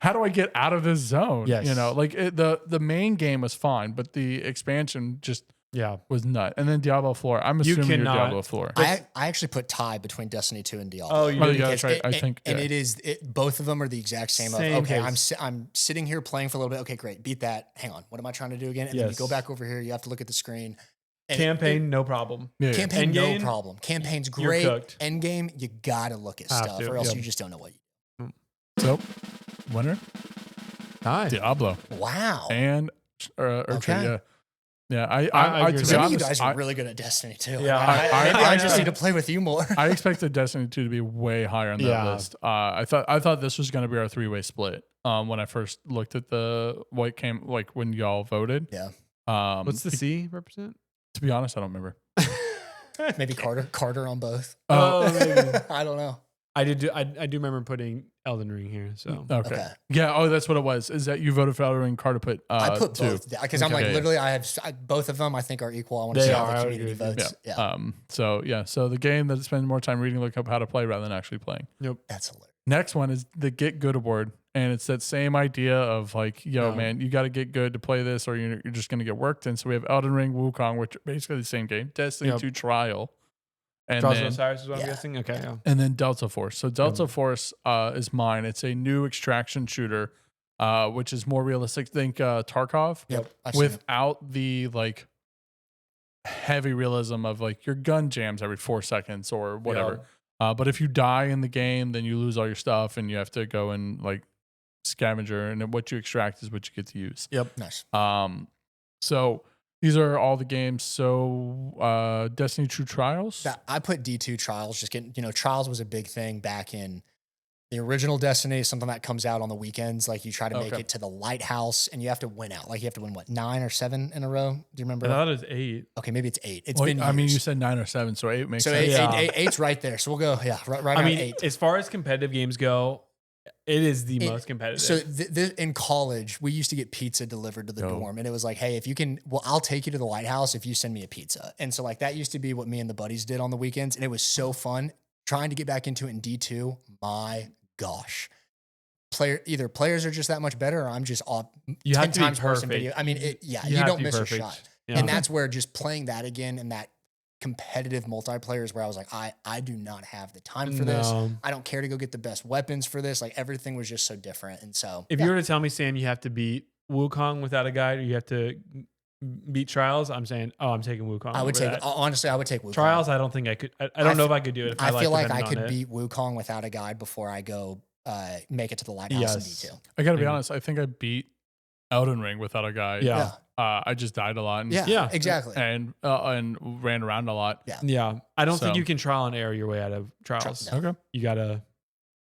How do I get out of this zone? Yes. You know, like the main game was fine, but the expansion just Yeah. was nut. And then Diablo 4. I'm assuming you're cannot- Diablo 4. I actually put tie between Destiny 2 and Diablo. Oh, you Oh, did. yeah, that's right. I And- think. and yeah. it is both of them are the exact same. Same Of, okay, case. I'm sitting here playing for a little bit. Okay, great, beat that. Hang on, what am I trying to do again? And then you Yes. go back over here. You have to look at the screen. And Campaign, no problem. Yeah, yeah. campaign, Endgame, no problem. Campaign's you're great. cooked. End game, you gotta look at Have stuff, to, or else yep. you just don't know what. So, winner Hi. Diablo Wow. and Archery. Okay. Yeah. Yeah, I I agree to with be Some of you honest, guys I, are really good at Destiny too. Yeah, I just need to play with you more. I expected Destiny 2 to be way higher on that Yeah. list. I thought this was going to be our 3-way split. When I first looked at what came like when y'all voted. Yeah. What's the C represent? To be honest, I don't remember. Maybe Carter on both. Oh, maybe. I don't know. I do remember putting Elden Ring here. So Okay. Okay. Yeah. Oh, that's what it was. Is that you voted for Elden Ring? Carter put. I put 2. both because I'm like Okay. literally I have both of them. I think are equal. I want to They see are, how I the would community agree with you. votes. Yeah, So the game that spends more time reading, look up how to play rather than actually playing. that's hilarious. Next one is the Get Good Award. And it's that same idea of like, man, you got to get good to play this or you're just going to get worked in. So we have Elden Ring, Wukong, which are basically the same game. Destiny 2 Trial. And Trials of then, Osiris is what I'm Yeah. guessing. Okay. Yeah. and then Delta Force. So Delta Force is mine. It's a new extraction shooter, which is more realistic. Think Tarkov. Yep. I've seen it. Without the like heavy realism of like your gun jams every 4 seconds or whatever. But if you die in the game, then you lose all your stuff and you have to go and like scavenger, and what you extract is what you get to use. Yep. Nice. So these are all the games. So Destiny 2 Trials. I put D2 Trials. Just getting, Trials was a big thing back in the original Destiny, something that comes out on the weekends. Like you try to make it to the lighthouse and you have to win out. Like you have to win 9 or 7 in a row. Do you remember? I thought it was 8. Okay, maybe it's 8. It's Well, been years. I mean, you said 9 or 7, so 8 makes so sense. 8's right there. So we'll go, right around 8. As far as competitive games go, it is the most competitive. So in college, we used to get pizza delivered to the dorm, and it was like, hey, if you can, I'll take you to the lighthouse if you send me a pizza. And so like that used to be what me and the buddies did on the weekends, and it was so fun. Trying to get back into it in D2, my gosh. Either players are just that much better, or I'm just off 10 times worse in video. I mean, you don't miss a shot. Yeah. And that's where just playing that again and that competitive multiplayer is where I was like, I do not have the time for this. I don't care to go get the best weapons for this. Like everything was just so different. And so if you were to tell me, Sam, you have to beat Wukong without a guide, or you have to beat Trials, I'm saying, I'm taking Wukong. Honestly, I would take Wukong. Trials, I don't think I could. I don't know if I could do it. If I feel like I could beat Wukong without a guide before I go make it to the lighthouse in D2. I gotta be honest, I think I beat Elden Ring without a guide. Yeah. I just died a lot. Yeah, exactly. And ran around a lot. Yeah. I don't think you can trial and error your way out of Trials. No. Okay. You gotta.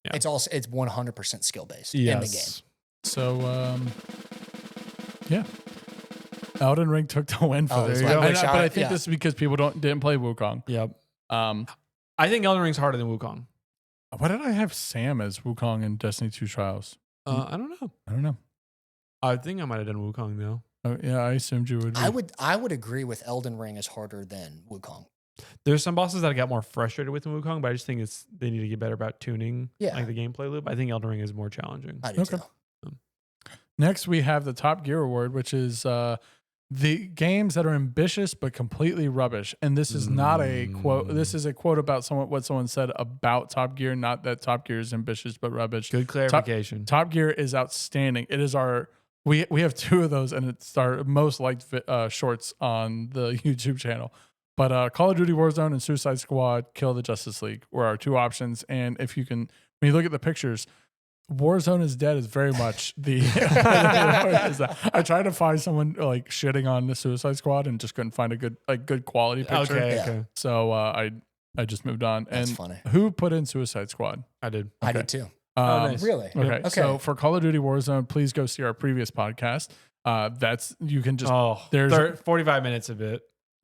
Yeah. It's 100% skill based in the game. So Elden Ring took the win for this. But I think this is because people didn't play Wukong. Yep. I think Elden Ring's harder than Wukong. Why did I have Sam as Wukong in Destiny 2 Trials? I don't know. I think I might have done Wukong though. Oh, yeah, I assumed you would. I would agree with Elden Ring is harder than Wukong. There's some bosses that I got more frustrated with than Wukong, but I just think they need to get better about tuning like the gameplay loop. I think Elden Ring is more challenging. I do too. Next, we have the Top Gear Award, which is the games that are ambitious but completely rubbish. And this is not a quote. This is a quote about what someone said about Top Gear, not that Top Gear is ambitious but rubbish. Good clarification. Top Gear is outstanding. It is we have 2 of those, and it's our most liked shorts on the YouTube channel. But Call of Duty Warzone and Suicide Squad Kill the Justice League were our 2 options. And if you can, when you look at the pictures, Warzone is Dead is very much the. I tried to find someone like shitting on the Suicide Squad and just couldn't find a good quality picture. Okay. So I just moved on. That's and funny. Who put in Suicide Squad? I did. I did too. Nice. Really? Okay. So for Call of Duty Warzone, please go see our previous podcast. You can just there's 45 minutes of it.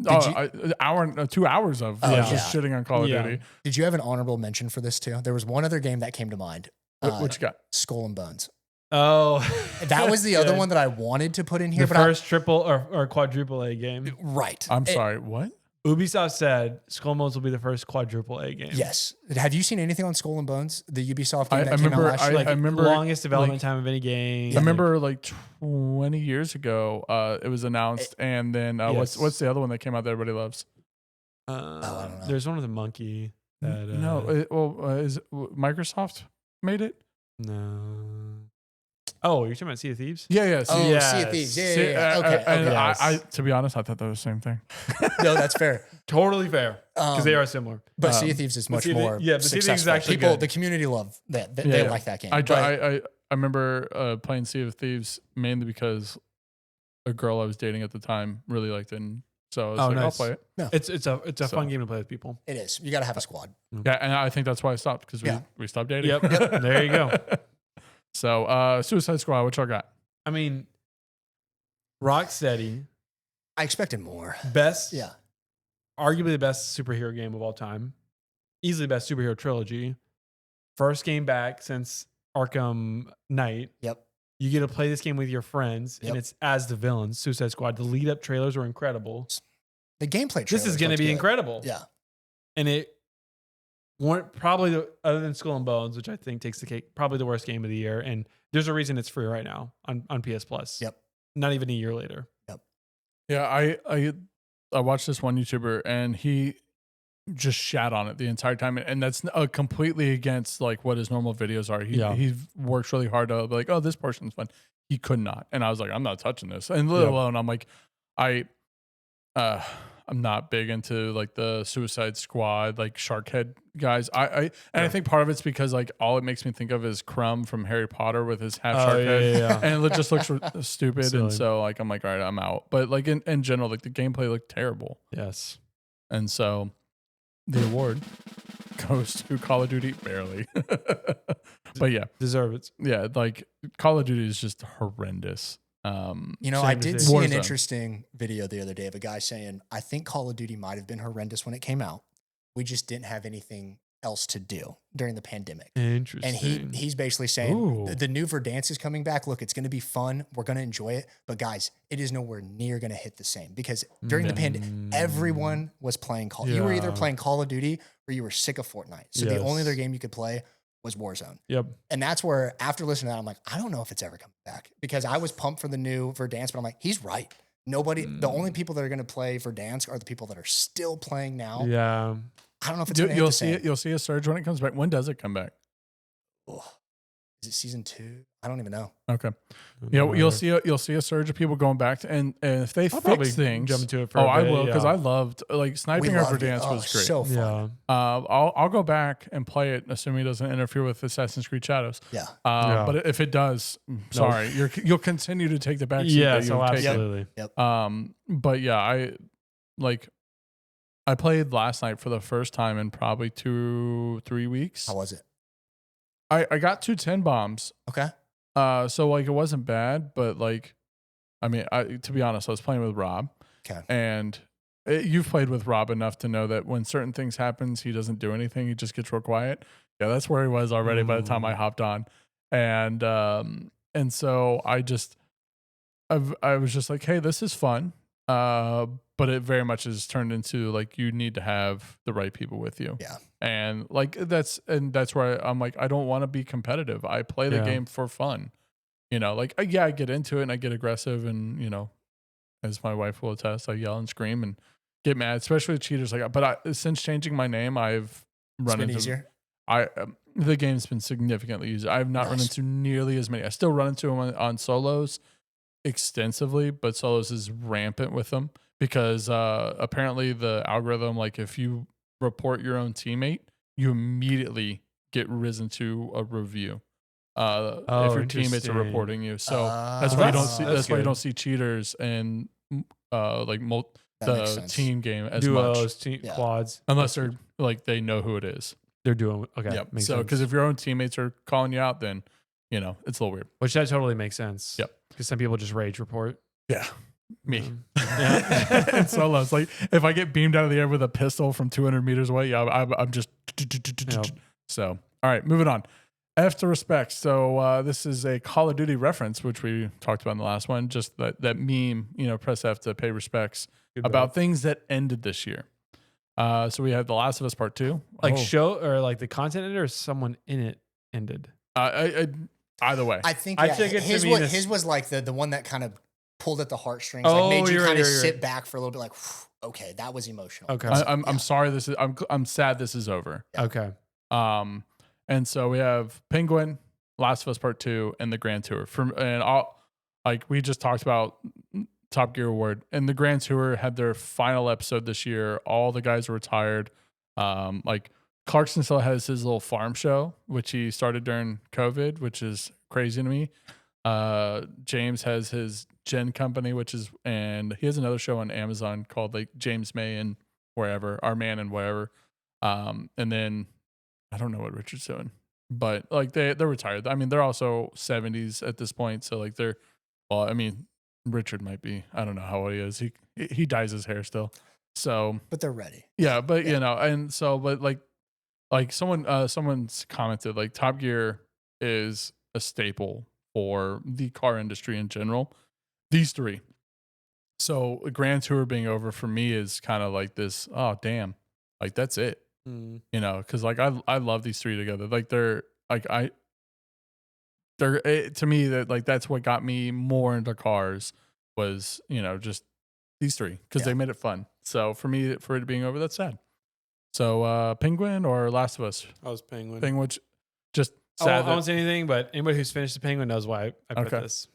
An hour, 2 hours of just shitting on Call of Duty. Did you have an honorable mention for this too? There was one other game that came to mind. What you got? Skull and Bones. Oh, that was the other one that I wanted to put in here. The first triple or quadruple A game. Right. I'm sorry. What? Ubisoft said Skull and Bones will be the first quadruple A game. Yes. Have you seen anything on Skull and Bones? The Ubisoft game came out last year? I remember longest development time of any game. I remember 20 years ago, it was announced, and then what's the other one that came out that everybody loves? I don't know. There's one with a monkey. That, is Microsoft made it? No. Oh, you're talking about Sea of Thieves? Yeah. Sea of Thieves. Yeah. Okay. I to be honest, I thought that was the same thing. No, that's fair. Totally fair. Because they are similar. But Sea of Thieves is much more Sea of Thieves is actually good. The community love that. They like that game. I remember playing Sea of Thieves mainly because a girl I was dating at the time really liked it. And so I was nice. I'll play it. No. It's a fun game to play with people. It is. You got to have a squad. Yeah, and I think that's why I stopped, because we stopped dating. Yep. There you go. So Suicide Squad, what y'all got? I mean, Rocksteady. I expected more. Best. Yeah. Arguably the best superhero game of all time. Easily the best superhero trilogy. First game back since Arkham Knight. Yep. You get to play this game with your friends, and it's as the villains, Suicide Squad. The lead-up trailers were incredible. The gameplay This is going to be incredible. Yeah. And it weren't probably, other than Skull and Bones, which I think takes the cake, probably the worst game of the year. And there's a reason it's free right now on PS Plus. Yep. Not even a year later. Yep. Yeah, I watched this one YouTuber, and he just shat on it the entire time, and that's completely against what his normal videos are. He works really hard to be like, oh, this portion's fun. He could not, and I was like, I'm not touching this. And let alone, I'm like, I I'm not big into like the Suicide Squad, like Sharkhead guys. I think part of it's because like all it makes me think of is Crumb from Harry Potter with his half shark head, and it just looks stupid. Silly. And so like I'm like, all right, I'm out. But like in general, like the gameplay looked terrible. Yes. And so the award goes to Call of Duty barely. But yeah, deserve it. Yeah, like Call of Duty is just horrendous. I did see Warzone. an interesting video the other day of a guy saying, I think Call of Duty might have been horrendous when it came out. We just didn't have anything else to do during the pandemic. Interesting. And he's basically saying the new Verdansk is coming back. Look, it's going to be fun. We're going to enjoy it. But guys, it is nowhere near going to hit the same because during the pandemic, everyone was playing Call. You were either playing Call of Duty or you were sick of Fortnite. So the only other game you could play was Warzone. Yep. And that's where, after listening to that, I'm like, I don't know if it's ever coming back because I was pumped for the new Verdansk, but I'm like, he's right. Nobody, the only people that are going to play Verdansk are the people that are still playing now. Yeah. I don't know if it's going to hit the same. You'll see a surge when it comes back. When does it come back? Oh, is it season 2? I don't even know. Okay. You'll see a surge of people going back to, and if they fix things, jump into it for I will, because I loved like sniping over dance was great. So fun. I'll go back and play it, assuming it doesn't interfere with Assassin's Creed Shadows. Yeah. But if it does, sorry, you'll continue to take the back seat. Yeah, so absolutely. Yep. But yeah, I played last night for the first time in probably 2-3 weeks. How was it? I got 2 10 bombs. Okay. So like it wasn't bad, but like, I mean, to be honest, I was playing with Rob. Okay. And you've played with Rob enough to know that when certain things happens, he doesn't do anything. He just gets real quiet. Yeah, that's where he was already by the time I hopped on. And so I was just like, hey, this is fun. But it very much has turned into like, you need to have the right people with you. Yeah. And like, that's where I'm like, I don't want to be competitive. I play the game for fun, like, I get into it and I get aggressive and, as my wife will attest, I yell and scream and get mad, especially with cheaters. But since changing my name, I've run into easier. The game's been significantly easier. I've not run into nearly as many. I still run into them on solos extensively, but solos is rampant with them because apparently the algorithm, like if you report your own teammate, you immediately get risen to a review. If your teammates are reporting you, so that's why you don't see. That's why you don't see cheaters and the team game as duos, much. Quads, unless they're like they know who it is. They're doing okay. Yep. So because if your own teammates are calling you out, then it's a little weird. Which that totally makes sense. Yep. Because some people just rage report. Yeah. Me. And solo. It's like if I get beamed out of the air with a pistol from 200 meters away, I'm just. So all right, moving on. F to respect. So this is a Call of Duty reference, which we talked about in the last one. Just that meme, press F to pay respects about things that ended this year. So we had The Last of Us Part 2. Show or like the content ended or someone in it ended? Either way. I think his was like the one that kind of pulled at the heartstrings, like made you kind of sit back for a little bit, like, okay, that was emotional. Okay. I'm sorry. I'm sad this is over. Yeah. Okay. And so we have Penguin, Last of Us Part 2, and the Grand Tour. We just talked about Top Gear Award, and the Grand Tour had their final episode this year. All the guys were retired. Clarkson still has his little farm show, which he started during COVID, which is crazy to me. James has his Gen Company, and he has another show on Amazon called like James May and wherever, Our Man and wherever. And then I don't know what Richard's doing, but like they're retired. I mean, they're also 70s at this point. So like Richard might be, I don't know how old he is. He dyes his hair still. So, but they're ready. Yeah. But and so, but like someone's commented like Top Gear is a staple for the car industry in general. These three. So Grand Tour being over for me is kind of like this, oh damn, like that's it. Because like I love these three together. Like they're to me that like that's what got me more into cars was just these three because they made it fun. So for it being over, that's sad. So Penguin or Last of Us? I was Penguin. Penguin, just sad. I won't say anything, but anybody who's finished the Penguin knows why I put this.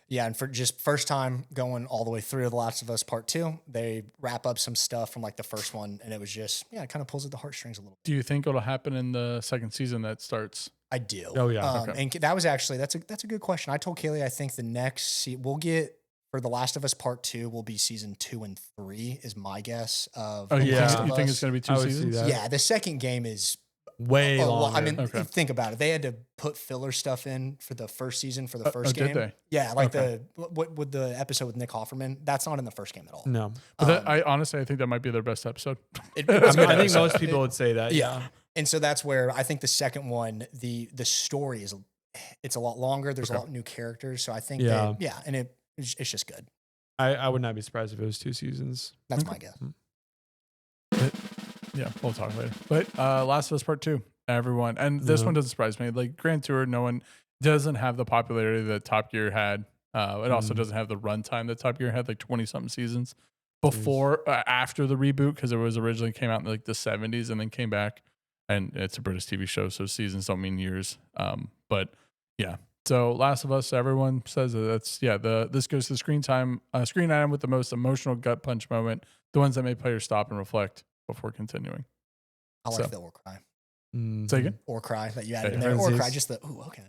Yeah, and for just first time going all the way through The Last of Us Part 2, they wrap up some stuff from like the first one, and it was just, it kind of pulls at the heartstrings a little. Do you think it'll happen in the second season that starts? I do. Oh, yeah. Okay. And that was actually, that's a good question. I told Kaylee, I think the next, we'll get, for The Last of Us Part 2 will be season 2 and 3 is my guess of. Oh, The yeah. Last of You think Us. it's going to be 2 I would see seasons? that. Yeah, the second game is Way a lot. longer. I mean, Okay. think about it. They had to put filler stuff in for the first season for the first did game. they? Yeah, like Okay. what with the episode with Nick Offerman, that's not in the first game at all. No. But I honestly, I think that might be their best episode. It- I, it's mean, good I think episode. most people would say that. Yeah. And so that's where I think the second one, the story is, it's a lot longer. There's a lot of new characters. So I think Yeah. and it's just good. I would not be surprised if it was 2 seasons. That's my guess. Yeah, we'll talk later. But Last of Us Part 2, everyone. And this Yeah. one doesn't surprise me. Like Grand Tour, no one doesn't have the popularity that Top Gear had. It also doesn't have the runtime that Top Gear had, like 20-something seasons before, after the reboot, because it was originally came out in like the 70s and then came back. And it's a British TV show, so seasons don't mean years. But yeah. So Last of Us, everyone says that that's, this goes to the screen item with the most emotional gut punch moment, the ones that make players stop and reflect before continuing. I like So. the or cry. Say again? Or cry that you added in Yeah. there. Or cry, Frenzies. just the, ooh, okay.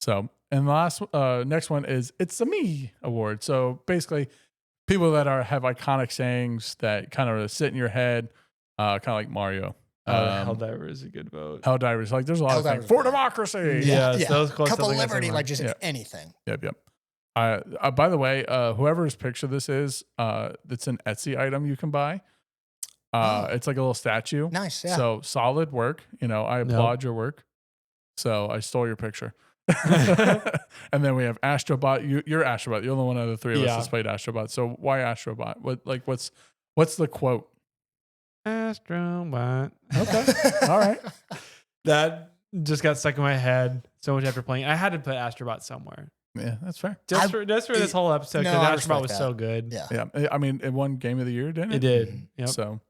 So, and the last, next one is It's the Me Award. So basically, people that have iconic sayings that kind of sit in your head, kind of like Mario. Helldiver is a good vote. Helldivers. Like, there's a lot of things. Helldiver's For good. democracy. Yeah. so that was close to Cup of something I said Liberty, mine. like just Yeah. anything. Yep. By the way, whoever's picture this is, it's an Etsy item you can buy. It's like a little statue. Nice, yeah. So solid work. I applaud your work. So I stole your picture. And then we have Astrobot. You're Astrobot. You're the one out of the three of us Yeah. that's played Astrobot. So why Astrobot? What's the quote? Astrobot. Okay. All right. That just got stuck in my head so much after playing. I had to put Astrobot somewhere. Yeah, that's fair. Just for this whole episode, No, I because respect Astrobot was that. so good. Yeah. Yeah. I mean, it won Game of the Year, didn't it? It did. Mhm. Yep. So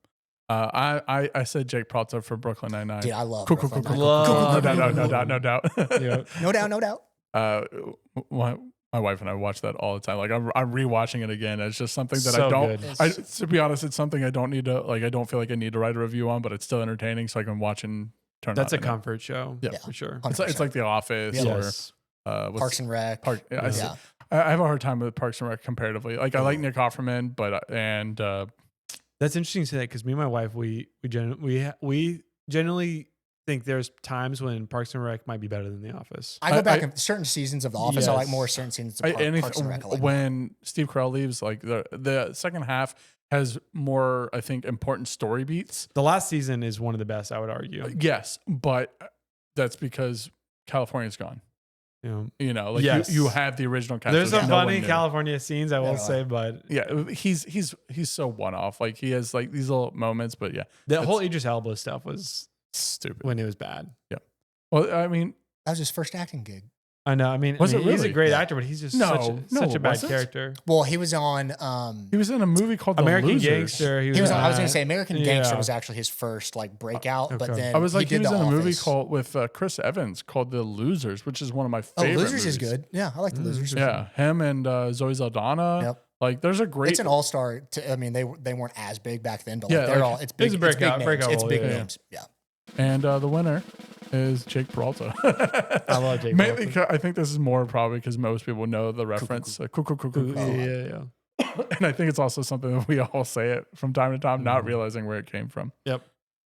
I said Jake Peralta for Brooklyn Nine-Nine. Dude, I love Cool. Brooklyn Love- Nine-Nine. No doubt. Yep. No doubt. My wife and I watch that all the time. Like I'm rewatching it again. It's just something that So I don't. good. To be honest, it's something I don't need to like. I don't feel like I need to write a review on, but it's still entertaining, so I can watch and turn. That's on a comfort show. Yeah. For sure. It's like The Office Yeah. or Yes. what's Parks and Rec. Park. Yeah. Yeah. I have a hard time with Parks and Rec comparatively. Like I like Nick Offerman, but That's interesting to say that because me and my wife, we generally think there's times when Parks and Rec might be better than The Office. I go back in certain seasons of The Office. I like Yes. more certain seasons of Parks and Rec. I like when Steve Carell leaves, like the second half has more, I think, important story beats. The last season is one of the best, I would argue. Yes, but that's because California's gone. Like Yes. you have the original cast. There's some no one funny new. California scenes, I will say, but Yeah, he's so one off. Like he has like these little moments, but yeah, the whole Idris Elba stuff was stupid. when it was bad. Well, I mean, that was his first acting gig. I know. I mean, Was it he's a really? great Yeah. actor, but he's just No, such a it bad wasn't. character. Well, he was on he was in a movie called The American Losers. Gangster. he was on, I was on- going to say American Gangster Yeah. was actually his first like breakout, but Okay. then I was like, he did was The in a movie Office. called with Chris Evans called The Losers, which is one of my Oh, favorite. Losers is movies. good. Yeah, I like the Losers. Yeah, him and Zoe Saldana. Yep. Like, there's a great. It's an all-star. I mean, they weren't as big back then, but Yeah, like they're like, all. It's big. it's a It's big breakout- names. breakout It's role, big yeah. names. Yeah. And the winner is Jake Peralta. I love Jake Mainly, Peralta. I think this is more probably because most people know the reference. Cool. Yeah. And I think it's also something that we all say it from time to time, not realizing where it came from. Yep.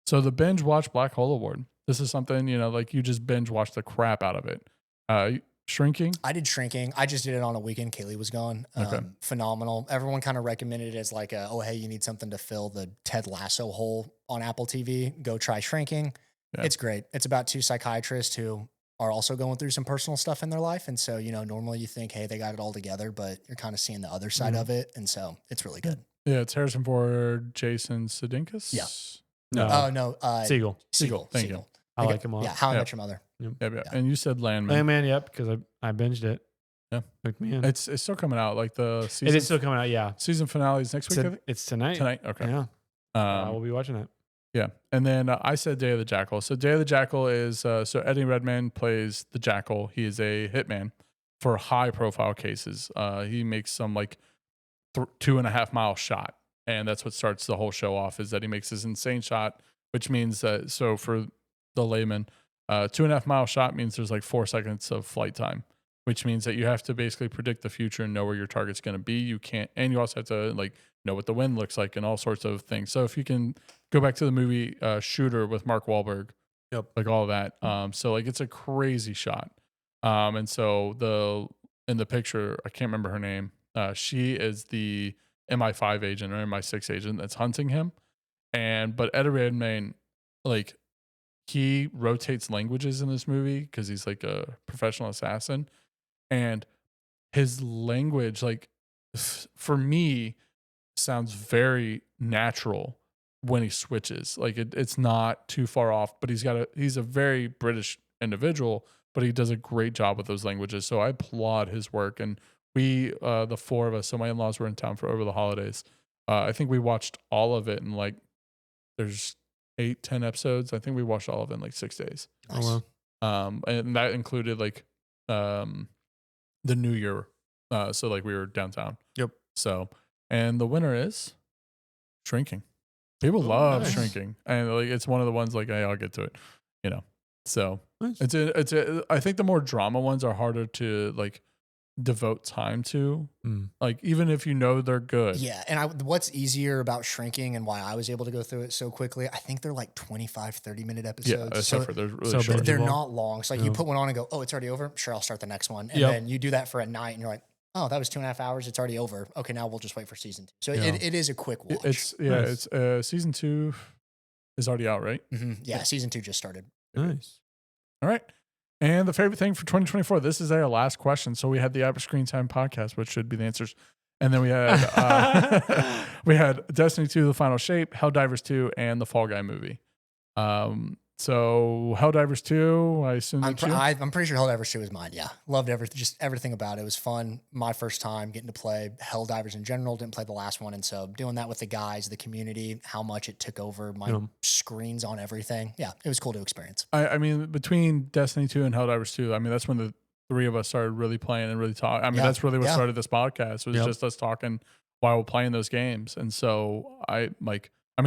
So the Binge Watch Black Hole Award. This is something, like you just binge watch the crap out of it. Shrinking. I did Shrinking. I just did it on a weekend. Kaylee was gone. Okay. Phenomenal. Everyone kind of recommended it as like hey, you need something to fill the Ted Lasso hole on Apple TV. Go try Shrinking. Yeah. It's great. It's about two psychiatrists who are also going through some personal stuff in their life. And so, normally you think, hey, they got it all together, but you're kind of seeing the other side of it. And so it's really good. Yeah, it's Harrison Ford, Jason Sudeikis. Yeah. No. Oh, no. Siegel. Siegel. Thank you. I like him a lot. Yeah. How I Yeah. Met Your Mother. Yeah. And you said Landman. Landman, yep, because I binged it. Yeah. Hooked me in. It's still coming out. Like the season. It is still coming out, yeah. Season finale is next week. I think? It's tonight. Tonight. Okay. Yeah. We'll be watching it. Yeah. And then I said Day of the Jackal. So Day of the Jackal is so Eddie Redmayne plays the Jackal. He is a hitman for high profile cases. He makes some like 2.5 mile shot, and that's what starts the whole show off. Is that he makes this insane shot, which means that so for the layman, 2.5 mile shot means there's like 4 seconds of flight time, which means that you have to basically predict the future and know where your target's going to be. You can't, and you also have to like know what the wind looks like and all sorts of things. So if you can go back to the movie Shooter with Mark Wahlberg, like all of that. So like it's a crazy shot. And so in the picture, I can't remember her name. She is the MI5 agent or MI6 agent that's hunting him. But Eddie Redmayne, like, he rotates languages in this movie because he's like a professional assassin. And his language, like, for me, sounds very natural when he switches. Like, it's not too far off, but he's a very British individual, but he does a great job with those languages. So I applaud his work. And we, the four of us, so my in-laws were in town for over the holidays. I think we watched all of it in like, there's 8-10 episodes. I think we watched all of it in like 6 days. Nice. Oh, wow. And that included like the New Year. So like we were downtown. Yep. So, and the winner is Shrinking. People love nice. Shrinking, and like it's one of the ones like, hey, I'll get to it, you know. So Nice. I think the more drama ones are harder to like devote time to, like even if you know they're good. Yeah, and what's easier about Shrinking and why I was able to go through it so quickly, I think they're like 25, 30-minute episodes. Yeah, so they're really so short. they're not long. So like you put one on and go, oh, it's already over. Sure, I'll start the next one. And then you do that for a night and you're like, oh, that was 2.5 hours. It's already over. Okay, now we'll just wait for season 2. So it is a quick watch. It's Nice. it's season 2 is already out, right? Yeah, season 2 just started. Nice. All right. And the favorite thing for 2024, this is our last question. So we had the Average Screen Time podcast, which should be the answers. And then we had we had Destiny 2, The Final Shape, Helldivers 2, and the Fall Guy movie. So Helldivers 2, I assume I'm pretty sure Helldivers 2 is mine. Yeah, loved everything about it. It was fun. My first time getting to play Helldivers in general. Didn't play the last one, and so doing that with the guys, the community, how much it took over my screens on everything. Yeah, it was cool to experience. I mean, between Destiny 2 and Helldivers 2, I mean, that's when the three of us started really playing and really talking. I mean, that's really what started this podcast. Was just us talking while we're playing those games. And so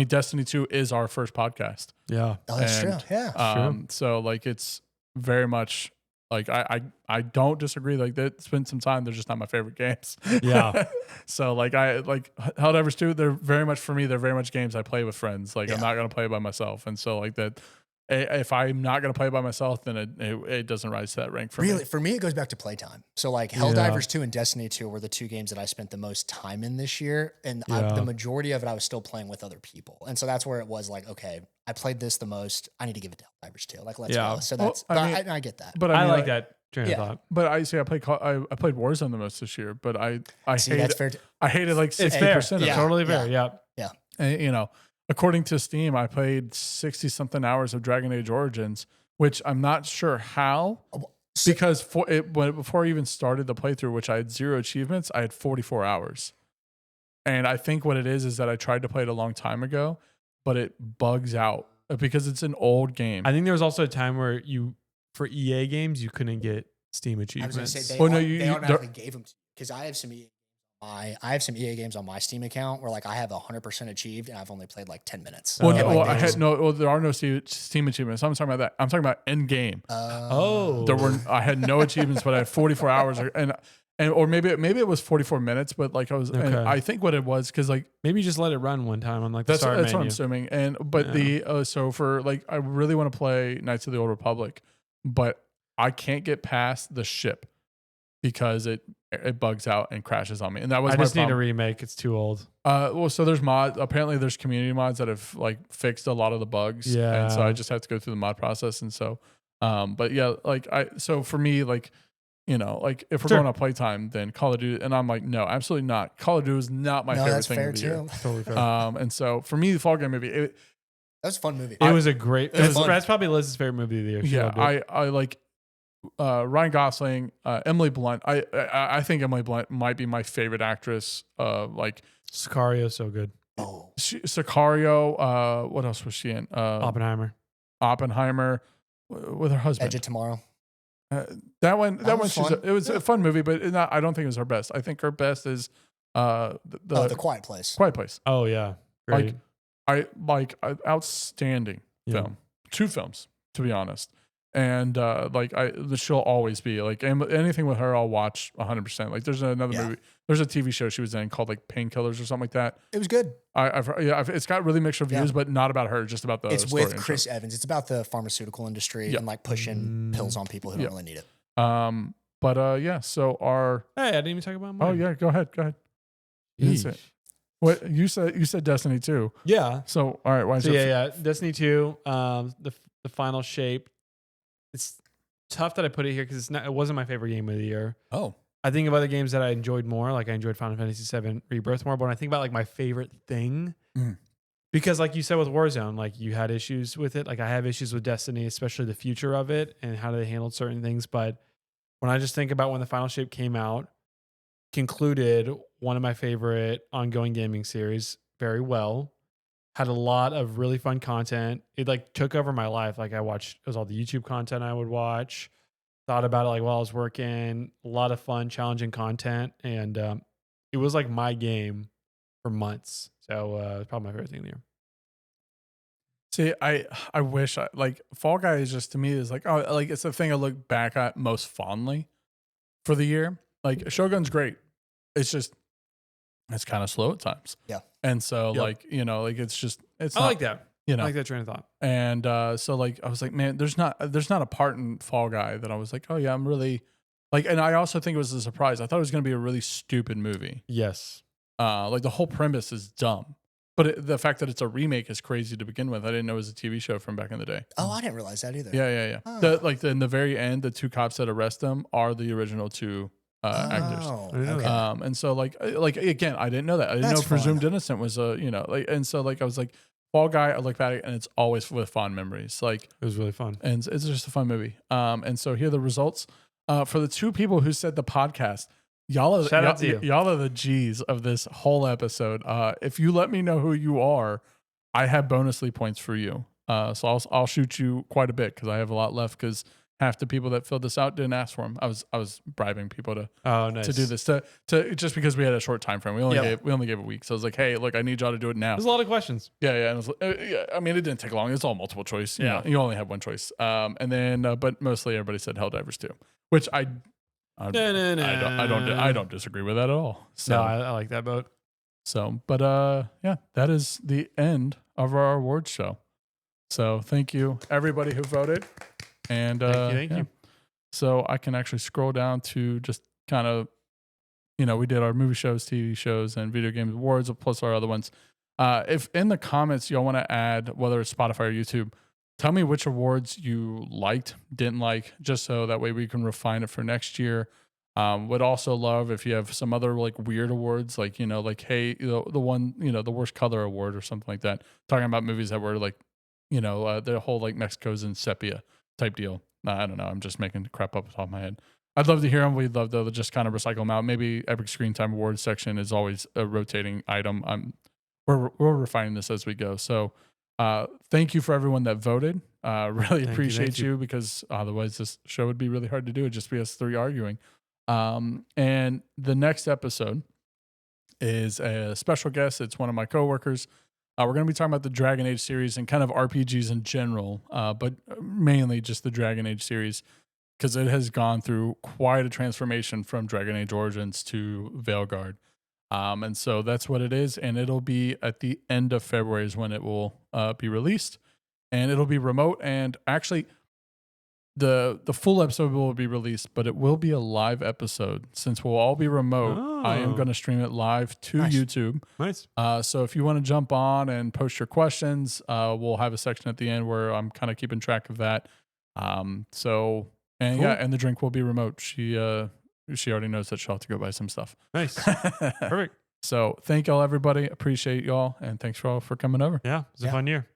Destiny 2 is our first podcast. Yeah. Oh, that's true. Yeah. So like it's very much like I don't disagree. Like that spent some time. They're just not my favorite games. Yeah. So like Helldivers 2, they're very much for me, they're very much games I play with friends. Like I'm not gonna play by myself. And so like that, if I'm not going to play by myself, then it doesn't rise to that rank for me. Really, for me, it goes back to playtime. So like Helldivers 2 and Destiny 2 were the two games that I spent the most time in this year. And the majority of it, I was still playing with other people. And so that's where it was like, okay, I played this the most. I need to give it to Helldivers 2. Like, let's go. So that's, I get that. But I like that train of thought. But I played Warzone the most this year, but I hated like 60% it's of it. Totally fair. Yeah. And, you know, according to Steam, I played 60-something hours of Dragon Age Origins, which I'm not sure how, because before I even started the playthrough, which I had 0 achievements, I had 44 hours. And I think what it is that I tried to play it a long time ago, but it bugs out because it's an old game. I think there was also a time where for EA games, you couldn't get Steam achievements. I was going to say, they automatically gave them to you because I have some EA games on my Steam account where like I have 100% achieved and I've only played like 10 minutes. There are no Steam achievements. I'm talking about that. I'm talking about in game. I had no achievements, but I had 44 hours or maybe it was 44 minutes, but like I was, and I think what it was, cause like maybe you just let it run one time on like the start that's menu. what I'm assuming. So for like, I really want to play Knights of the Old Republic, but I can't get past the ship because it bugs out and crashes on me. And that was I just my need a remake. It's too old. So there's mods. Apparently there's community mods that have like fixed a lot of the bugs. Yeah. And so I just have to go through the mod process. And so, but yeah, like so for me, like, you know, like if we're going on playtime, then Call of Duty, and I'm like, no, absolutely not. Call of Duty is not my favorite thing of the year. Totally fair. And so for me, the Fall Guy movie, that was a fun movie. It was a great, that's probably Liz's favorite movie of the year. Yeah. I like, Ryan Gosling, Emily Blunt. I think Emily Blunt might be my favorite actress. Like Sicario, so good. Sicario. What else was she in? Oppenheimer. With her husband. Edge of Tomorrow. That one, was she's fun. it was a fun movie, but I don't think it was her best. I think her best is The Quiet Place. Quiet Place. Oh yeah, great. Outstanding Yeah. film. 2 films, to be honest. And she'll always be like anything with her, I'll watch 100%. Like there's another movie, there's a TV show she was in called like Painkillers or something like that. It was good. It's got really mixed reviews, but not about her, just about the. It's story with Chris Evans. It's about the pharmaceutical industry and like pushing pills on people who don't really need it. So our. Hey, I didn't even talk about mine. Oh yeah, go ahead. You didn't say it. What you said Destiny 2. Yeah. So all right, why? So yeah, Destiny 2. The final shape. It's tough that I put it here because it wasn't my favorite game of the year. Oh. I think of other games that I enjoyed more. Like I enjoyed Final Fantasy VII Rebirth more. But when I think about like my favorite thing, because like you said with Warzone, like you had issues with it. Like I have issues with Destiny, especially the future of it and how they handled certain things. But when I just think about when the final shape came out, concluded one of my favorite ongoing gaming series very well. Had a lot of really fun content. It like took over my life. Like it was all the YouTube content I would watch. Thought about it like while I was working. A lot of fun, challenging content, and it was like my game for months. So it's probably my favorite thing of the year. See, I wish like Fall Guy is just to me is like it's the thing I look back at most fondly for the year. Like Shogun's great. It's just it's kind of slow at times. Yeah. And so it's I like that. I like that train of thought. And so like I was like, man, there's not a part in Fall Guy that I was like, oh yeah, I'm really like, and I also think it was a surprise. I thought it was going to be a really stupid movie. Yes. Like the whole premise is dumb, but the fact that it's a remake is crazy to begin with. I didn't know it was a TV show from back in the day. Oh, I didn't realize that either. Yeah. Oh. In the very end, the 2 cops that arrest them are the original 2 actors. Okay. And so like again, I didn't know that. I didn't That's know Presumed fun. Innocent was and so like I was like Fall Guy. I look back at it and it's always with fond memories. Like It was really fun. and it's just a fun movie. And so here are the results. For the 2 people who said the podcast, y'all Shout out to you. Y'all are the G's of this whole episode. If you let me know who you are, I have bonusly points for you. So I'll shoot you quite a bit because I have a lot left because half the people that filled this out didn't ask for them. I was bribing people to do this to just because we had a short time frame. We only gave a week, so I was like, hey, look, I need y'all to do it now. There's a lot of questions. Yeah. And it was, I mean, it didn't take long. It's all multiple choice. You know, you only have one choice. And then, but mostly everybody said Helldivers too, which I don't disagree with that at all. So No, I like that boat. so, but that is the end of our awards show. So thank you everybody who voted. And Thank you. So I can actually scroll down to just kind of, we did our movie shows, TV shows, and video games awards, plus our other ones. If in the comments y'all want to add, whether it's Spotify or YouTube, tell me which awards you liked, didn't like, just so that way we can refine it for next year. Would also love if you have some other like weird awards, like, hey, the one, the worst color award or something like that. Talking about movies that were like, the whole like Mexico's in sepia type deal. I don't know. I'm just making crap up off the top of my head. I'd love to hear them. We'd love to just kind of recycle them out. Maybe Epic Screen Time Awards section is always a rotating item. We're refining this as we go. So thank you for everyone that voted. Really appreciate you because otherwise this show would be really hard to do. It'd just be us 3 arguing. And the next episode is a special guest. It's one of my coworkers. We're going to be talking about the Dragon Age series and kind of RPGs in general, but mainly just the Dragon Age series because it has gone through quite a transformation from Dragon Age Origins to Veilguard. And so that's what it is. And it'll be at the end of February is when it will be released. And it'll be remote. And actually, the full episode will be released, but it will be a live episode. Since we'll all be remote, I am going to stream it live to YouTube. Nice. So if you want to jump on and post your questions, we'll have a section at the end where I'm kind of keeping track of that. And Cool. and the drink will be remote. She already knows that she'll have to go buy some stuff. Nice. Perfect. So thank y'all, everybody. Appreciate y'all. And thanks for all for coming over. Yeah. It was a fun year.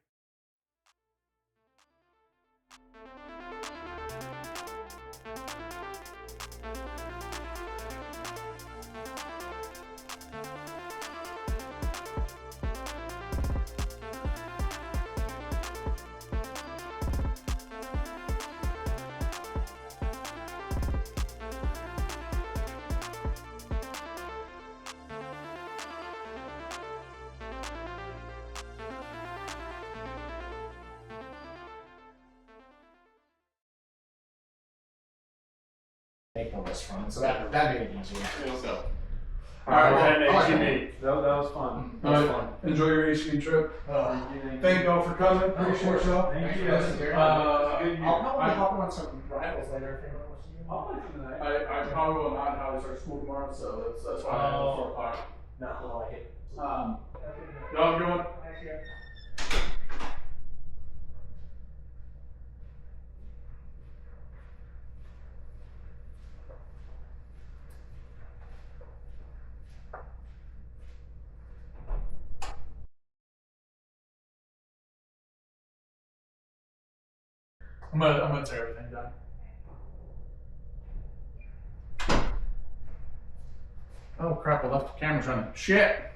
make the list from. So that made it easier. Let's go. All right, well, that was fun. All right, enjoy your HQ trip. Thank you all for coming. Appreciate y'all. Thank you. I'll probably hop on some rivals later if anyone wants to do. I'll play for the night. I probably will not have to start school tomorrow, so that's why I have 4 o'clock. No, I like it. Y'all have a good one. I'm gonna tear everything down. Oh crap, I left the cameras running. Shit!